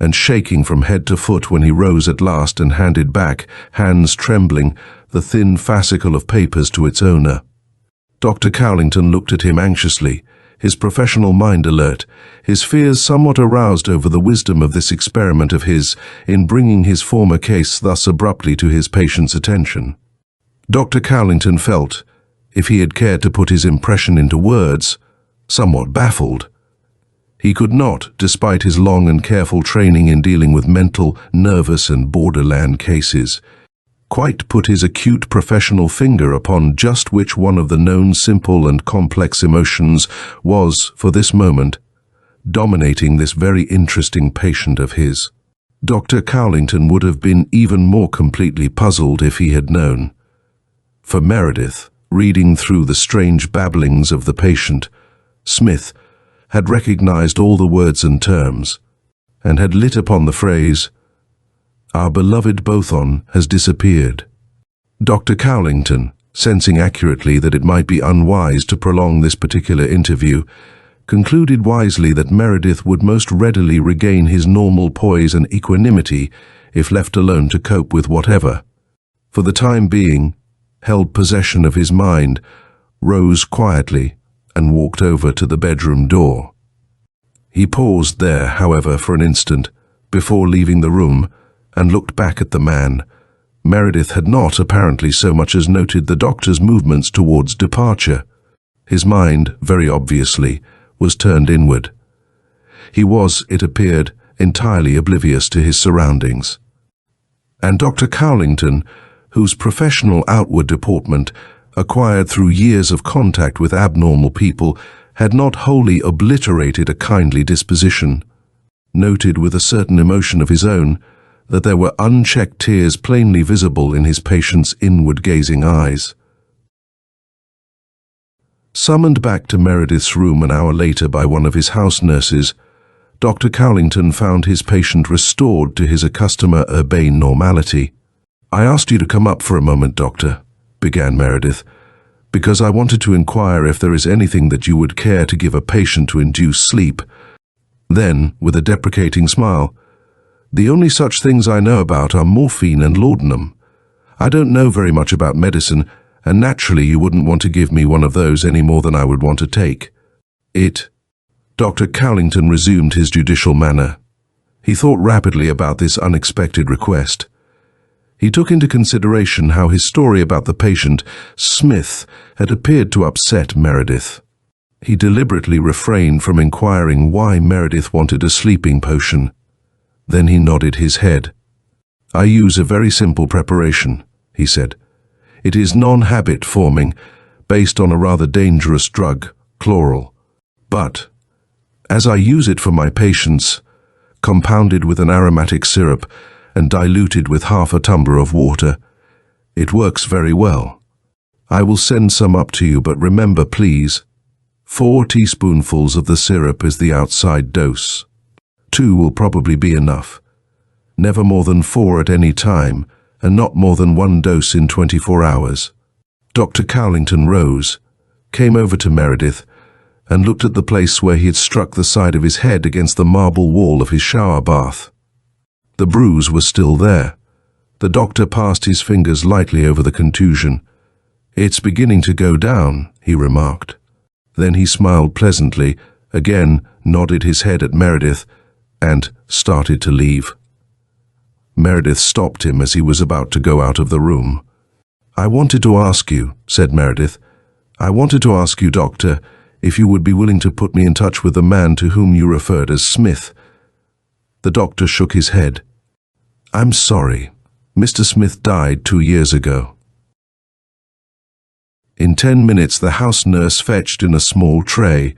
and shaking from head to foot when he rose at last and handed back, hands trembling, the thin fascicle of papers to its owner. Dr. Cowlington looked at him anxiously, his professional mind alert, his fears somewhat aroused over the wisdom of this experiment of his in bringing his former case thus abruptly to his patient's attention. Dr. Cowlington felt, if he had cared to put his impression into words, somewhat baffled. He could not, despite his long and careful training in dealing with mental, nervous and borderland cases, quite put his acute professional finger upon just which one of the known simple and complex emotions was, for this moment, dominating this very interesting patient of his. Dr. Cowlington would have been even more completely puzzled if he had known. For Meredith, reading through the strange babblings of the patient, Smith had recognized all the words and terms, and had lit upon the phrase, "Our beloved Bothon has disappeared." Dr. Cowlington, sensing accurately that it might be unwise to prolong this particular interview, concluded wisely that Meredith would most readily regain his normal poise and equanimity if left alone to cope with whatever. For the time being, held possession of his mind, rose quietly and walked over to the bedroom door. He paused there, however, for an instant, before leaving the room, and looked back at the man. Meredith had not, apparently, so much as noted the doctor's movements towards departure. His mind, very obviously, was turned inward. He was, it appeared, entirely oblivious to his surroundings. And Dr. Cowlington, whose professional outward deportment, acquired through years of contact with abnormal people, had not wholly obliterated a kindly disposition, noted with a certain emotion of his own that there were unchecked tears plainly visible in his patient's inward-gazing eyes. Summoned back to Meredith's room an hour later by one of his house nurses, Dr. Cowlington found his patient restored to his accustomed urbane normality. "I asked you to come up for a moment, Doctor," began Meredith, "because I wanted to inquire if there is anything that you would care to give a patient to induce sleep." Then, with a deprecating smile, "The only such things I know about are morphine and laudanum. I don't know very much about medicine, and naturally you wouldn't want to give me one of those any more than I would want to take it." Dr. Cowlington resumed his judicial manner. He thought rapidly about this unexpected request. He took into consideration how his story about the patient, Smith, had appeared to upset Meredith. He deliberately refrained from inquiring why Meredith wanted a sleeping potion. Then he nodded his head. "I use a very simple preparation," he said. "It is non-habit forming, based on a rather dangerous drug, chloral. But, as I use it for my patients, compounded with an aromatic syrup and diluted with half a tumbler of water, it works very well. I will send some up to you, but remember, please, 4 teaspoonfuls of the syrup is the outside dose. 2 will probably be enough. Never more than 4 at any time, and not more than 1 dose in 24 hours. Dr. Cowlington rose, came over to Meredith, and looked at the place where he had struck the side of his head against the marble wall of his shower bath. The bruise was still there. The doctor passed his fingers lightly over the contusion. "It's beginning to go down," he remarked. Then he smiled pleasantly, again nodded his head at Meredith, and started to leave. Meredith stopped him as he was about to go out of the room. "I wanted to ask you," said Meredith, "I wanted to ask you, Doctor, if you would be willing to put me in touch with the man to whom you referred as Smith." The doctor shook his head. "I'm sorry. Mr. Smith died 2 years ago." In 10 minutes the house nurse fetched in a small tray.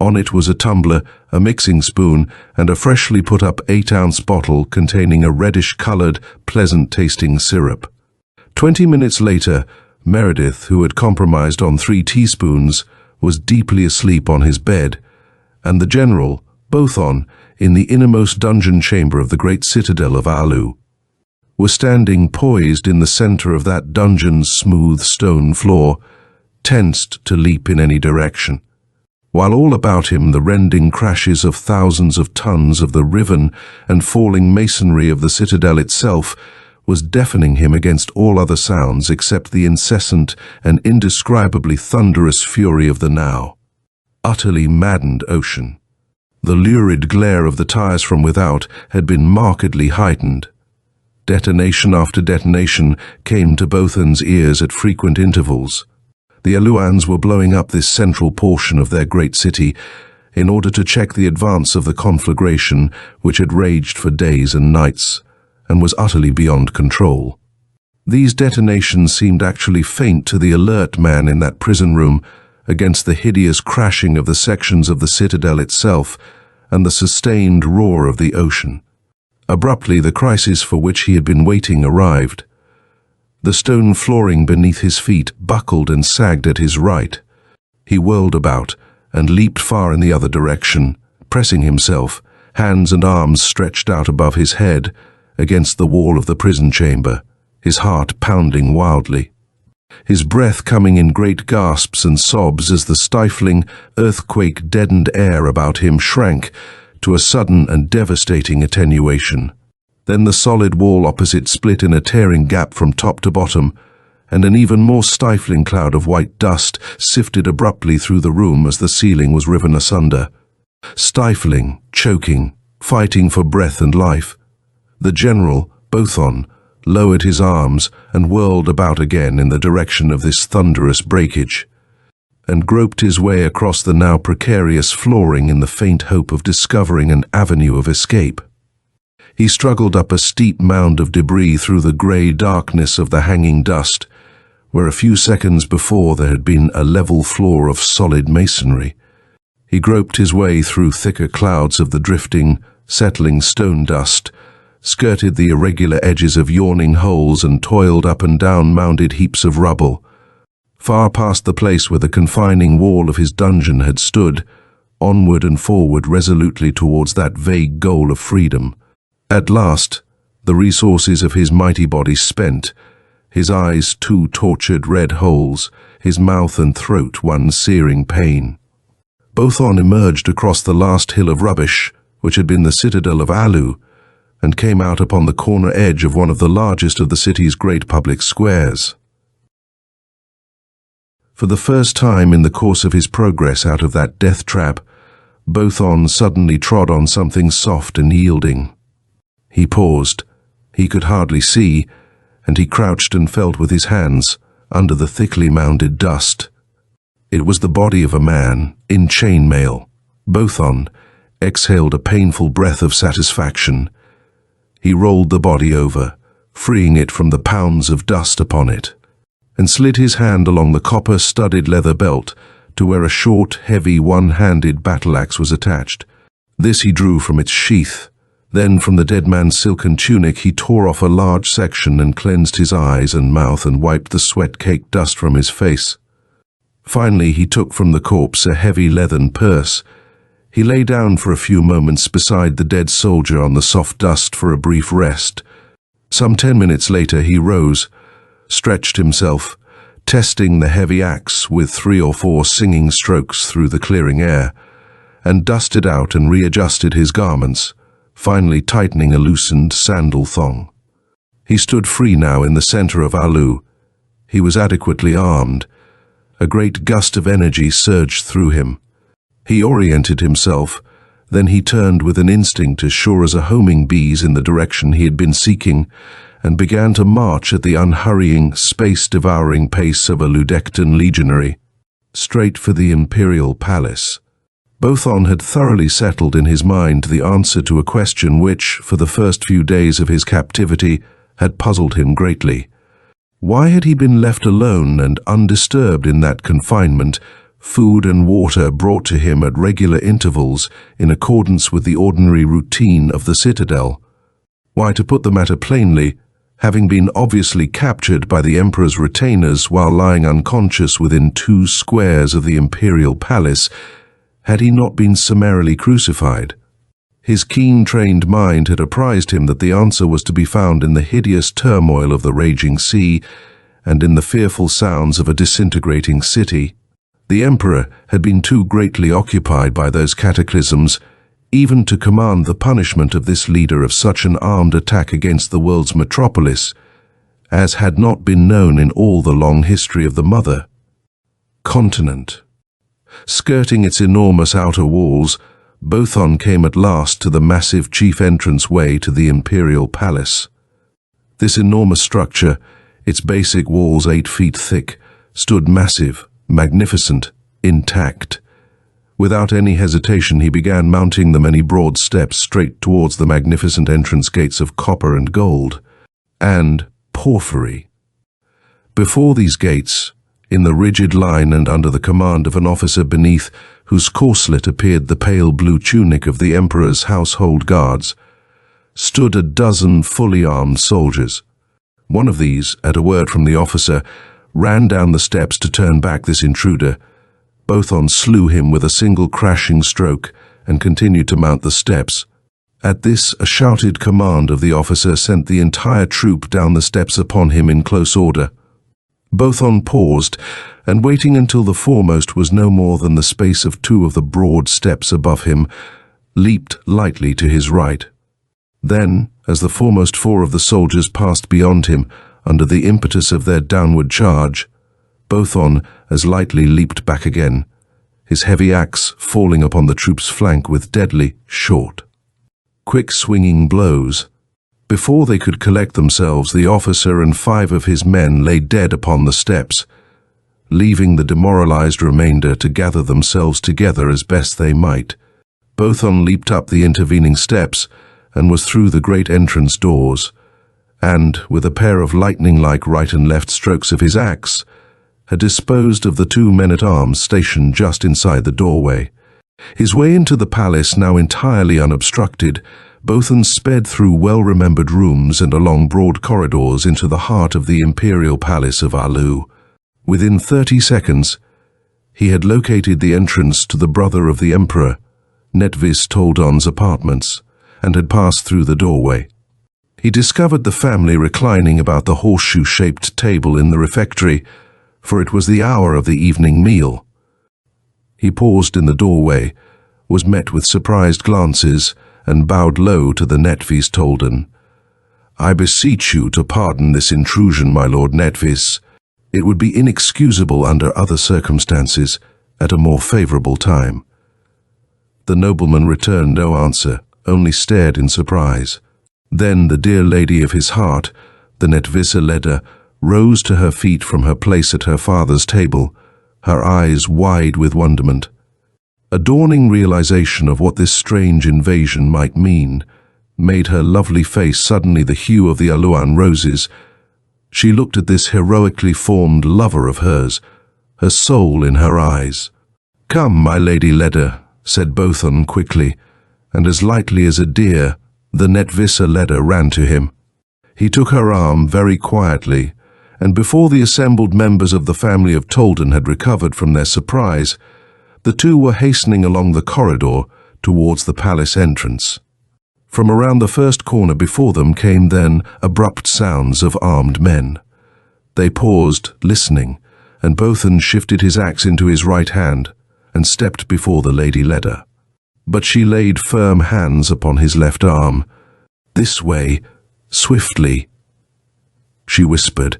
On it was a tumbler, a mixing spoon, and a freshly put-up 8-ounce bottle containing a reddish-colored, pleasant-tasting syrup. 20 minutes later, Meredith, who had compromised on 3 teaspoons, was deeply asleep on his bed, and the general, Bothon, in the innermost dungeon chamber of the great citadel of Alu, was standing poised in the center of that dungeon's smooth stone floor, tensed to leap in any direction. while all about him the rending crashes of thousands of tons of the riven and falling masonry of the citadel itself was deafening him against all other sounds except the incessant and indescribably thunderous fury of the now utterly maddened ocean. The lurid glare of the tires from without had been markedly heightened. Detonation after detonation came to Bothon's ears at frequent intervals. The Aluans were blowing up this central portion of their great city in order to check the advance of the conflagration which had raged for days and nights and was utterly beyond control. These detonations seemed actually faint to the alert man in that prison room against the hideous crashing of the sections of the citadel itself and the sustained roar of the ocean. Abruptly, the crisis for which he had been waiting arrived. The stone flooring beneath his feet buckled and sagged at his right. He whirled about and leaped far in the other direction, pressing himself, hands and arms stretched out above his head, against the wall of the prison chamber, his heart pounding wildly. His breath coming in great gasps and sobs as the stifling, earthquake-deadened air about him shrank to a sudden and devastating attenuation. Then the solid wall opposite split in a tearing gap from top to bottom, and an even more stifling cloud of white dust sifted abruptly through the room as the ceiling was riven asunder. Stifling, choking, fighting for breath and life, the general, Bothon, lowered his arms and whirled about again in the direction of this thunderous breakage, and groped his way across the now precarious flooring in the faint hope of discovering an avenue of escape. He struggled up a steep mound of debris through the grey darkness of the hanging dust, where a few seconds before there had been a level floor of solid masonry. He groped his way through thicker clouds of the drifting, settling stone dust, skirted the irregular edges of yawning holes and toiled up and down mounded heaps of rubble, far past the place where the confining wall of his dungeon had stood, onward and forward resolutely towards that vague goal of freedom. At last, the resources of his mighty body spent, his eyes two tortured red holes, his mouth and throat one searing pain. Bothon emerged across the last hill of rubbish, which had been the citadel of Alu, and came out upon the corner edge of one of the largest of the city's great public squares. For the first time in the course of his progress out of that death trap, Bothon suddenly trod on something soft and yielding. He paused. He could hardly see, and he crouched and felt with his hands under the thickly mounded dust. It was the body of a man in chainmail. Bothon exhaled a painful breath of satisfaction. He rolled the body over, freeing it from the pounds of dust upon it, and slid his hand along the copper-studded leather belt to where a short, heavy, one-handed battle-axe was attached. This he drew from its sheath. Then from the dead man's silken tunic he tore off a large section and cleansed his eyes and mouth and wiped the sweat-caked dust from his face. Finally he took from the corpse a heavy leathern purse. He lay down for a few moments beside the dead soldier on the soft dust for a brief rest. Some 10 minutes later he rose, stretched himself, testing the heavy axe with 3 or 4 singing strokes through the clearing air, and dusted out and readjusted his garments, finally tightening a loosened sandal thong. He stood free now in the center of Alu. He was adequately armed. A great gust of energy surged through him. He oriented himself, then he turned with an instinct as sure as a homing bee's in the direction he had been seeking, and began to march at the unhurrying, space-devouring pace of a Ludectan legionary, straight for the imperial palace. Bothon had thoroughly settled in his mind the answer to a question which, for the first few days of his captivity, had puzzled him greatly. Why had he been left alone and undisturbed in that confinement, food and water brought to him at regular intervals in accordance with the ordinary routine of the citadel? Why, to put the matter plainly, having been obviously captured by the emperor's retainers while lying unconscious within 2 squares of the imperial palace, had he not been summarily crucified? His keen-trained mind had apprised him that the answer was to be found in the hideous turmoil of the raging sea and in the fearful sounds of a disintegrating city. The emperor had been too greatly occupied by those cataclysms even to command the punishment of this leader of such an armed attack against the world's metropolis, as had not been known in all the long history of the mother continent. Skirting its enormous outer walls, Bothon came at last to the massive chief entrance way to the imperial palace. This enormous structure, its basic walls 8 feet thick, stood massive, magnificent, intact. Without any hesitation, he began mounting the many broad steps straight towards the magnificent entrance gates of copper and gold, and porphyry. Before these gates, in the rigid line and under the command of an officer beneath whose corselet appeared the pale blue tunic of the emperor's household guards, stood a dozen fully armed soldiers. One of these, at a word from the officer, ran down the steps to turn back this intruder. Bothon slew him with a single crashing stroke and continued to mount the steps. At this, a shouted command of the officer sent the entire troop down the steps upon him in close order. Bothon paused, and waiting until the foremost was no more than the space of 2 of the broad steps above him, leaped lightly to his right. Then, as the foremost 4 of the soldiers passed beyond him, under the impetus of their downward charge, Bothon as lightly leaped back again, his heavy axe falling upon the troop's flank with deadly, short, quick swinging blows. Before they could collect themselves, the officer and 5 of his men lay dead upon the steps, leaving the demoralized remainder to gather themselves together as best they might. Bothon leaped up the intervening steps and was through the great entrance doors, and, with a pair of lightning-like right and left strokes of his axe, had disposed of the 2 men-at-arms stationed just inside the doorway. His way into the palace now entirely unobstructed, Bothon sped through well-remembered rooms and along broad corridors into the heart of the imperial palace of Alu. Within 30 seconds, he had located the entrance to the brother of the emperor, Netvis Toldon's apartments, and had passed through the doorway. He discovered the family reclining about the horseshoe-shaped table in the refectory, for it was the hour of the evening meal. He paused in the doorway, was met with surprised glances, and bowed low to the Netvis Toldon. "I beseech you to pardon this intrusion, my lord Netvis. It would be inexcusable under other circumstances, at a more favorable time." The nobleman returned no answer, only stared in surprise. Then the dear lady of his heart, the Netvisa Leda, rose to her feet from her place at her father's table, her eyes wide with wonderment. A dawning realization of what this strange invasion might mean made her lovely face suddenly the hue of the Aluan roses. She looked at this heroically formed lover of hers, her soul in her eyes. "Come, my Lady Leda," said Bothon quickly, and as lightly as a deer, the Netvisa Leda ran to him. He took her arm very quietly, and before the assembled members of the family of Toldon had recovered from their surprise, the 2 were hastening along the corridor towards the palace entrance. From around the first corner before them came then abrupt sounds of armed men. They paused, listening, and Bothon shifted his axe into his right hand and stepped before the Lady Leda. But she laid firm hands upon his left arm. "This way, swiftly," she whispered,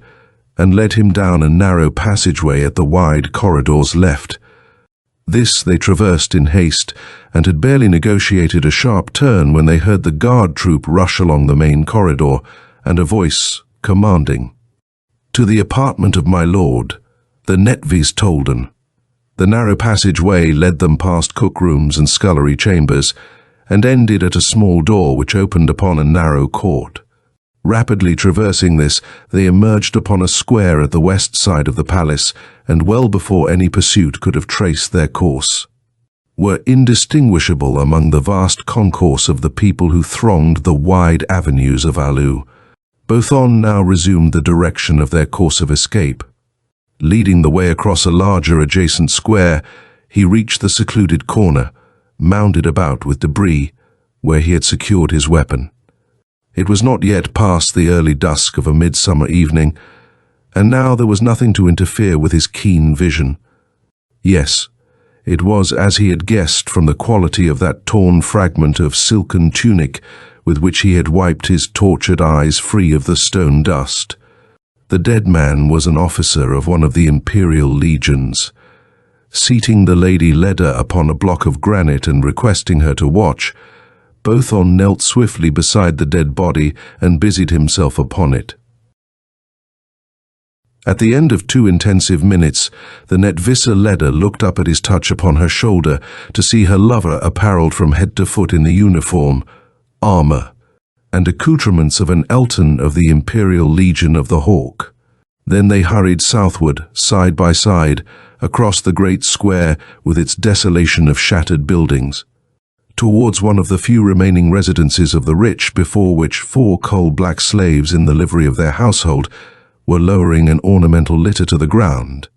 and led him down a narrow passageway at the wide corridor's left. This they traversed in haste, and had barely negotiated a sharp turn when they heard the guard troop rush along the main corridor, and a voice commanding, "To the apartment of my lord, the Netvis Toldon." The narrow passageway led them past cookrooms and scullery chambers, and ended at a small door which opened upon a narrow court. Rapidly traversing this, they emerged upon a square at the west side of the palace, and well before any pursuit could have traced their course, were indistinguishable among the vast concourse of the people who thronged the wide avenues of Alu. Bothon now resumed the direction of their course of escape. Leading the way across a larger adjacent square, he reached the secluded corner, mounded about with debris, where he had secured his weapon. It was not yet past the early dusk of a midsummer evening, and now there was nothing to interfere with his keen vision. Yes, it was as he had guessed from the quality of that torn fragment of silken tunic with which he had wiped his tortured eyes free of the stone dust. The dead man was an officer of one of the imperial legions. Seating the Lady Leda upon a block of granite and requesting her to watch, Bothon knelt swiftly beside the dead body and busied himself upon it. At the end of 2 intensive minutes, the Netvissa Leda looked up at his touch upon her shoulder to see her lover apparelled from head to foot in the uniform, armor, and accoutrements of an Elton of the Imperial Legion of the Hawk. Then they hurried southward, side by side, across the great square with its desolation of shattered buildings, towards one of the few remaining residences of the rich, before which 4 coal-black slaves in the livery of their household were lowering an ornamental litter to the ground.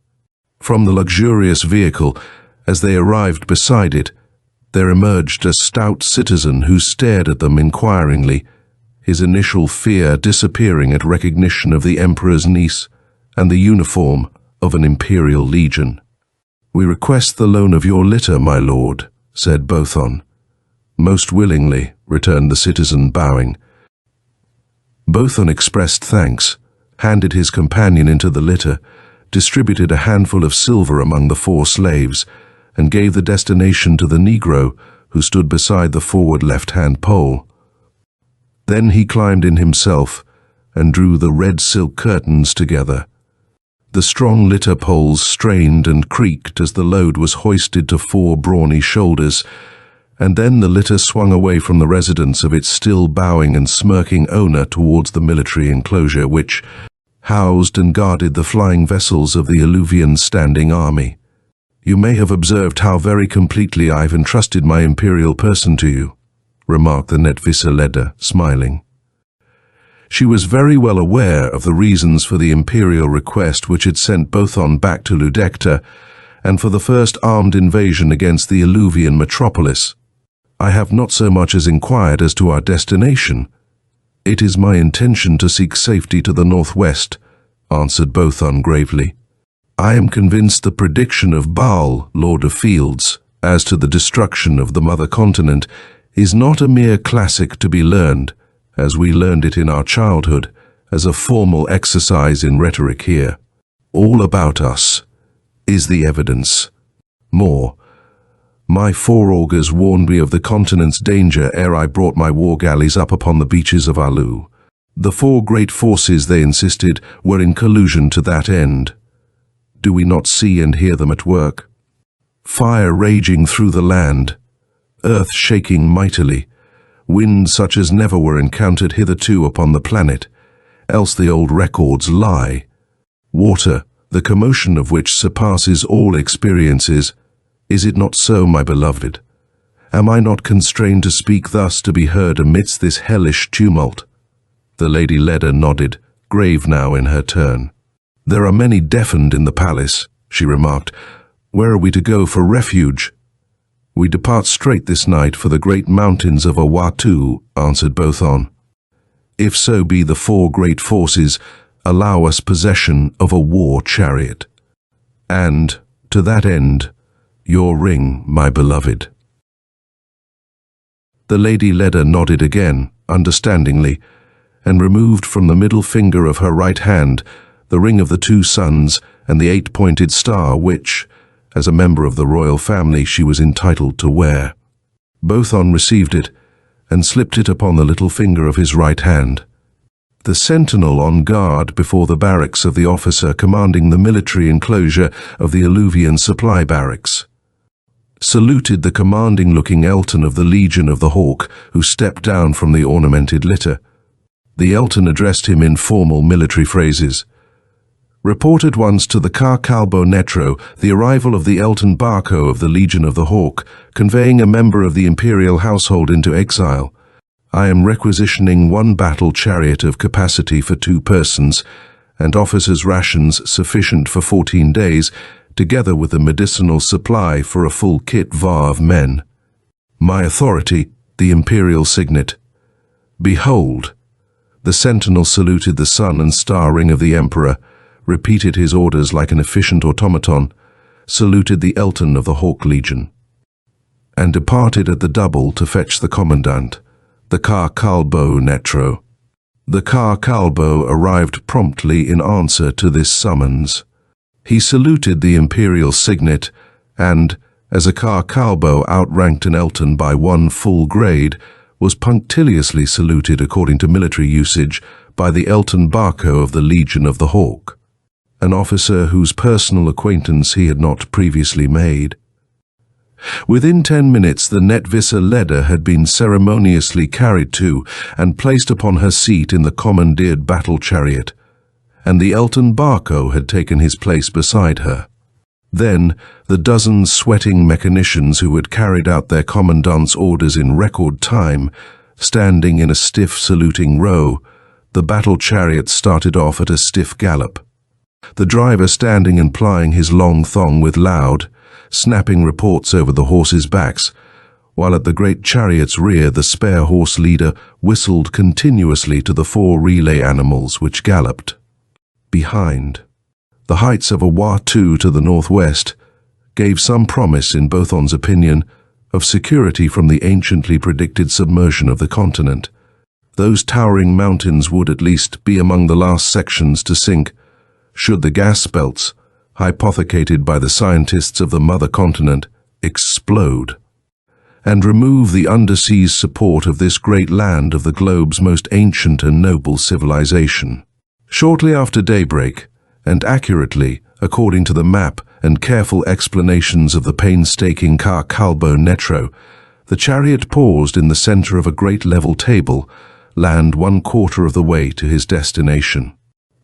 From the luxurious vehicle, as they arrived beside it, there emerged a stout citizen who stared at them inquiringly, his initial fear disappearing at recognition of the Emperor's niece and the uniform of an Imperial Legion. "We request the loan of your litter, my lord," said Bothon. "Most willingly," returned the citizen, bowing. Bothon expressed thanks, handed his companion into the litter, distributed a handful of silver among the 4 slaves, and gave the destination to the Negro who stood beside the forward left-hand pole. Then he climbed in himself and drew the red silk curtains together. The strong litter poles strained and creaked as the load was hoisted to 4 brawny shoulders, and then the litter swung away from the residence of its still bowing and smirking owner towards the military enclosure which housed and guarded the flying vessels of the Alluvian standing army. "You may have observed how very completely I've entrusted my imperial person to you," remarked the Netvissa Leda, smiling. She was very well aware of the reasons for the imperial request which had sent Bothon back to Ludecta, and for the first armed invasion against the Alluvian metropolis. "I have not so much as inquired as to our destination. It is my intention to seek safety to the northwest," answered Bothon gravely. "I am convinced the prediction of Baal, Lord of Fields, as to the destruction of the mother continent is not a mere classic to be learned, as we learned it in our childhood, as a formal exercise in rhetoric here. All about us is the evidence. More, my foreaugurs warned me of the continent's danger ere I brought my war galleys up upon the beaches of Alu. The 4 great forces, they insisted, were in collusion to that end. Do we not see and hear them at work? Fire raging through the land, earth shaking mightily, winds such as never were encountered hitherto upon the planet, else the old records lie. Water, the commotion of which surpasses all experiences. Is it not so, my beloved? Am I not constrained to speak thus to be heard amidst this hellish tumult?" The Lady Leda nodded, grave now in her turn. "There are many deafened in the palace," she remarked. "Where are we to go for refuge?" "We depart straight this night for the great mountains of Awatu," answered Bothon. "If so be the 4 great forces allow us possession of a war chariot. And, to that end, your ring, my beloved." The Lady Leda nodded again, understandingly, and removed from the middle finger of her right hand the ring of the 2 suns and the 8-pointed star which, as a member of the royal family, she was entitled to wear. Bothon received it and slipped it upon the little finger of his right hand. The sentinel on guard before the barracks of the officer commanding the military enclosure of the Alluvian supply barracks saluted the commanding-looking Elton of the Legion of the Hawk, who stepped down from the ornamented litter. The Elton addressed him in formal military phrases. "Report at once to the Car Calbo Netro the arrival of the Elton Barco of the Legion of the Hawk, conveying a member of the imperial household into exile. I am requisitioning 1 battle chariot of capacity for 2 persons, and officers' rations sufficient for 14 days, together with a medicinal supply for a full kit var of men. My authority, the imperial signet. Behold." The sentinel saluted the sun and star ring of the emperor, repeated his orders like an efficient automaton, saluted the Elton of the Hawk Legion, and departed at the double to fetch the commandant, the car Calbo Netro. The car Calbo arrived promptly in answer to this summons. He saluted the imperial signet, and, as a car Calbo outranked an Elton by 1 full grade, was punctiliously saluted according to military usage by the Elton Barco of the Legion of the Hawk, an officer whose personal acquaintance he had not previously made. Within 10 minutes the Netvissa Leda had been ceremoniously carried to and placed upon her seat in the commandeered battle chariot, and the Elton Barco had taken his place beside her. Then the dozen sweating mechanicians who had carried out their commandant's orders in record time, standing in a stiff saluting row, the battle chariot started off at a stiff gallop, the driver standing and plying his long thong with loud, snapping reports over the horses' backs, while at the great chariot's rear the spare horse leader whistled continuously to the 4 relay animals which galloped. Behind, the heights of Awatu to the northwest gave some promise, in Bothon's opinion, of security from the anciently predicted submersion of the continent. Those towering mountains would at least be among the last sections to sink, should the gas belts, hypothecated by the scientists of the mother continent, explode, and remove the underseas support of this great land of the globe's most ancient and noble civilization. Shortly after daybreak, and accurately according to the map and careful explanations of the painstaking car Calbo Netro, the chariot paused in the center of a great level table, land 1/4 of the way to his destination.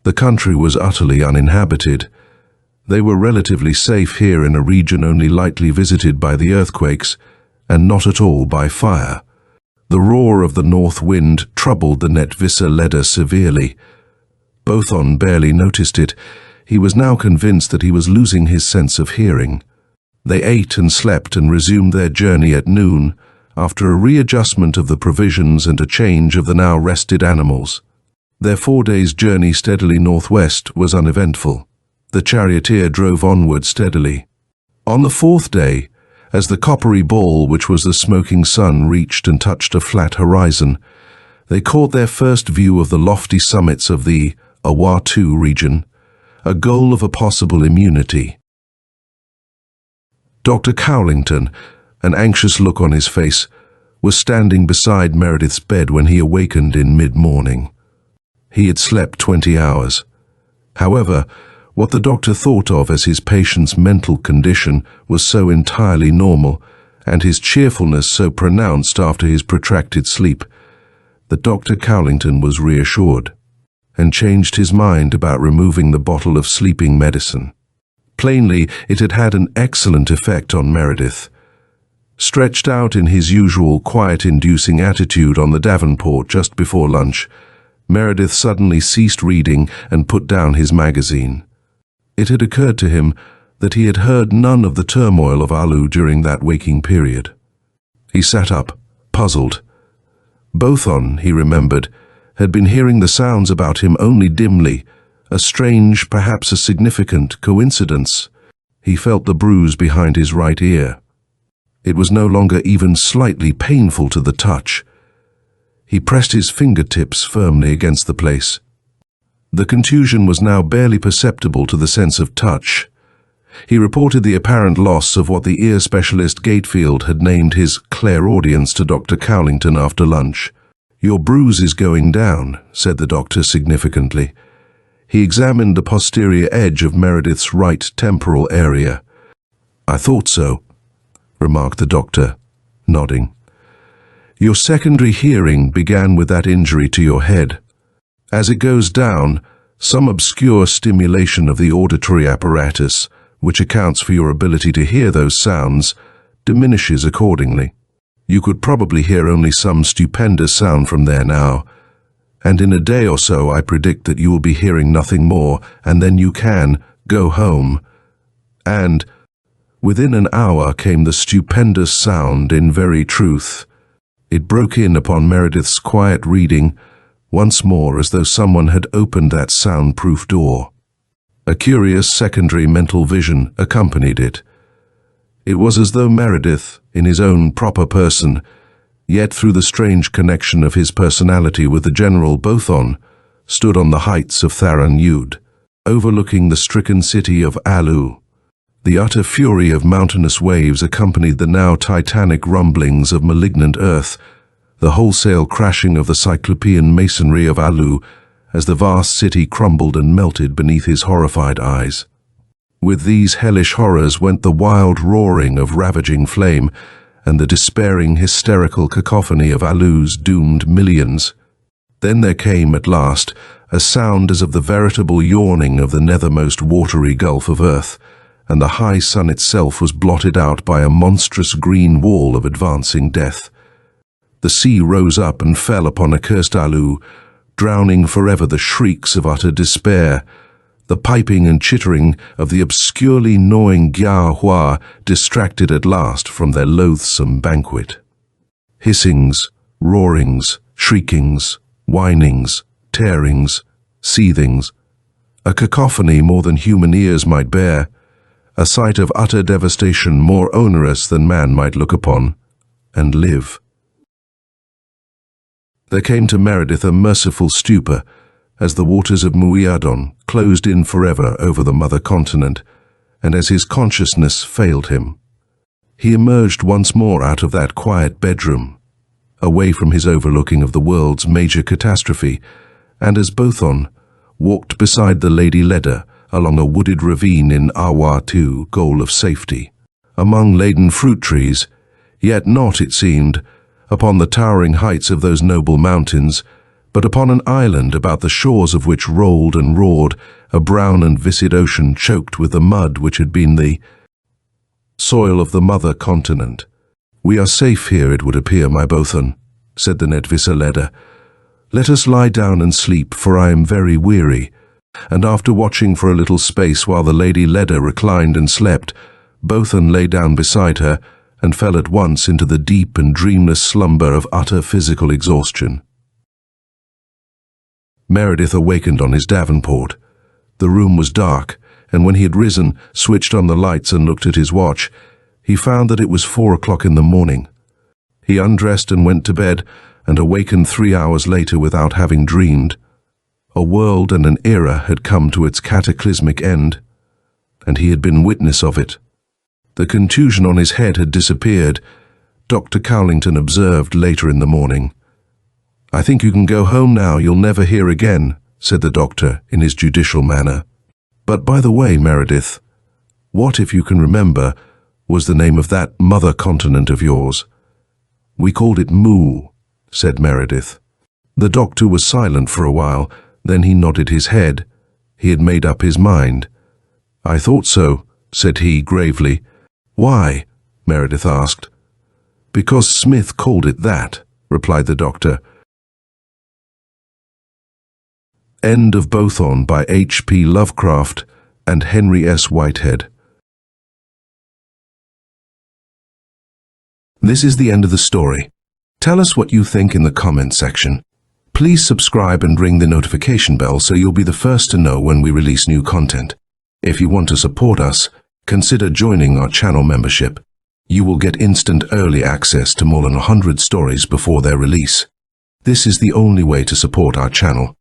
The country was utterly uninhabited. They were relatively safe here in a region only lightly visited by the earthquakes, and not at all by fire. The roar of the north wind troubled the Netvissa Leda severely. Bothon barely noticed it. He was now convinced that he was losing his sense of hearing. They ate and slept and resumed their journey at noon, after a readjustment of the provisions and a change of the now rested animals. Their 4 days' journey steadily northwest was uneventful. The charioteer drove onward steadily. On the 4th day, as the coppery ball which was the smoking sun reached and touched a flat horizon, they caught their first view of the lofty summits of the Awatu region, a goal of a possible immunity. Dr. Cowlington, an anxious look on his face, was standing beside Meredith's bed when he awakened in mid-morning. He had slept 20 hours. However, what the doctor thought of as his patient's mental condition was so entirely normal, and his cheerfulness so pronounced after his protracted sleep, that Dr. Cowlington was reassured, and changed his mind about removing the bottle of sleeping medicine. Plainly, it had had an excellent effect on Meredith. Stretched out in his usual quiet-inducing attitude on the davenport just before lunch, Meredith suddenly ceased reading and put down his magazine. It had occurred to him that he had heard none of the turmoil of Alu during that waking period. He sat up, puzzled. Bothon, he remembered, had been hearing the sounds about him only dimly, a strange, perhaps a significant coincidence. He felt the bruise behind his right ear. It was no longer even slightly painful to the touch. He pressed his fingertips firmly against the place. The contusion was now barely perceptible to the sense of touch. He reported the apparent loss of what the ear specialist Gatefield had named his clairaudience to Dr. Cowlington after lunch. "Your bruise is going down," said the doctor significantly. He examined the posterior edge of Meredith's right temporal area. "I thought so," remarked the doctor, nodding. "Your secondary hearing began with that injury to your head. As it goes down, some obscure stimulation of the auditory apparatus, which accounts for your ability to hear those sounds, diminishes accordingly. You could probably hear only some stupendous sound from there now, and in a day or so I predict that you will be hearing nothing more, and then you can go home." And within an hour came the stupendous sound in very truth. It broke in upon Meredith's quiet reading, once more as though someone had opened that soundproof door. A curious secondary mental vision accompanied it. It was as though Meredith, in his own proper person, yet through the strange connection of his personality with the General Bothon, stood on the heights of Tharan Yud, overlooking the stricken city of Alu. The utter fury of mountainous waves accompanied the now titanic rumblings of malignant earth, the wholesale crashing of the cyclopean masonry of Alu as the vast city crumbled and melted beneath his horrified eyes. With these hellish horrors went the wild roaring of ravaging flame and the despairing, hysterical cacophony of Alu's doomed millions. Then there came, at last, a sound as of the veritable yawning of the nethermost watery gulf of earth, and the high sun itself was blotted out by a monstrous green wall of advancing death. The sea rose up and fell upon accursed Alu, drowning forever the shrieks of utter despair. The piping and chittering of the obscurely gnawing Gyahua distracted at last from their loathsome banquet. Hissings, roarings, shriekings, whinings, tearings, seethings, a cacophony more than human ears might bear, a sight of utter devastation more onerous than man might look upon and live. There came to Meredith a merciful stupor as the waters of Muiadon closed in forever over the mother continent, and as his consciousness failed him. He emerged once more out of that quiet bedroom, away from his overlooking of the world's major catastrophe, and as Bothon walked beside the Lady Leda along a wooded ravine in Awa-Tu, goal of safety, among laden fruit trees, yet not, it seemed, upon the towering heights of those noble mountains, but upon an island about the shores of which rolled and roared a brown and viscid ocean choked with the mud which had been the soil of the mother continent. "We are safe here, it would appear, my Bothon," said the Nedvissa Leda. "Let us lie down and sleep, for I am very weary." And after watching for a little space while the Lady Leda reclined and slept, Bothon lay down beside her and fell at once into the deep and dreamless slumber of utter physical exhaustion. Meredith awakened on his davenport. The room was dark, and when he had risen, switched on the lights and looked at his watch, he found that it was 4 o'clock in the morning. He undressed and went to bed, and awakened 3 hours later without having dreamed. A world and an era had come to its cataclysmic end, and he had been witness of it. The contusion on his head had disappeared, Dr. Cowlington observed later in the morning. "I think you can go home now, you'll never hear again," said the doctor in his judicial manner. "But by the way, Meredith, what, if you can remember, was the name of that mother continent of yours?" "We called it Mu," said Meredith. The doctor was silent for a while, then he nodded his head. He had made up his mind. "I thought so," said he gravely. "Why?" Meredith asked. "Because Smith called it that," replied the doctor. End of Bothon by H.P. Lovecraft and Henry S. Whitehead. This is the end of the story. Tell us what you think in the comment section. Please subscribe and ring the notification bell so you'll be the first to know when we release new content. If you want to support us, consider joining our channel membership. You will get instant early access to more than 100 stories before their release. This is the only way to support our channel.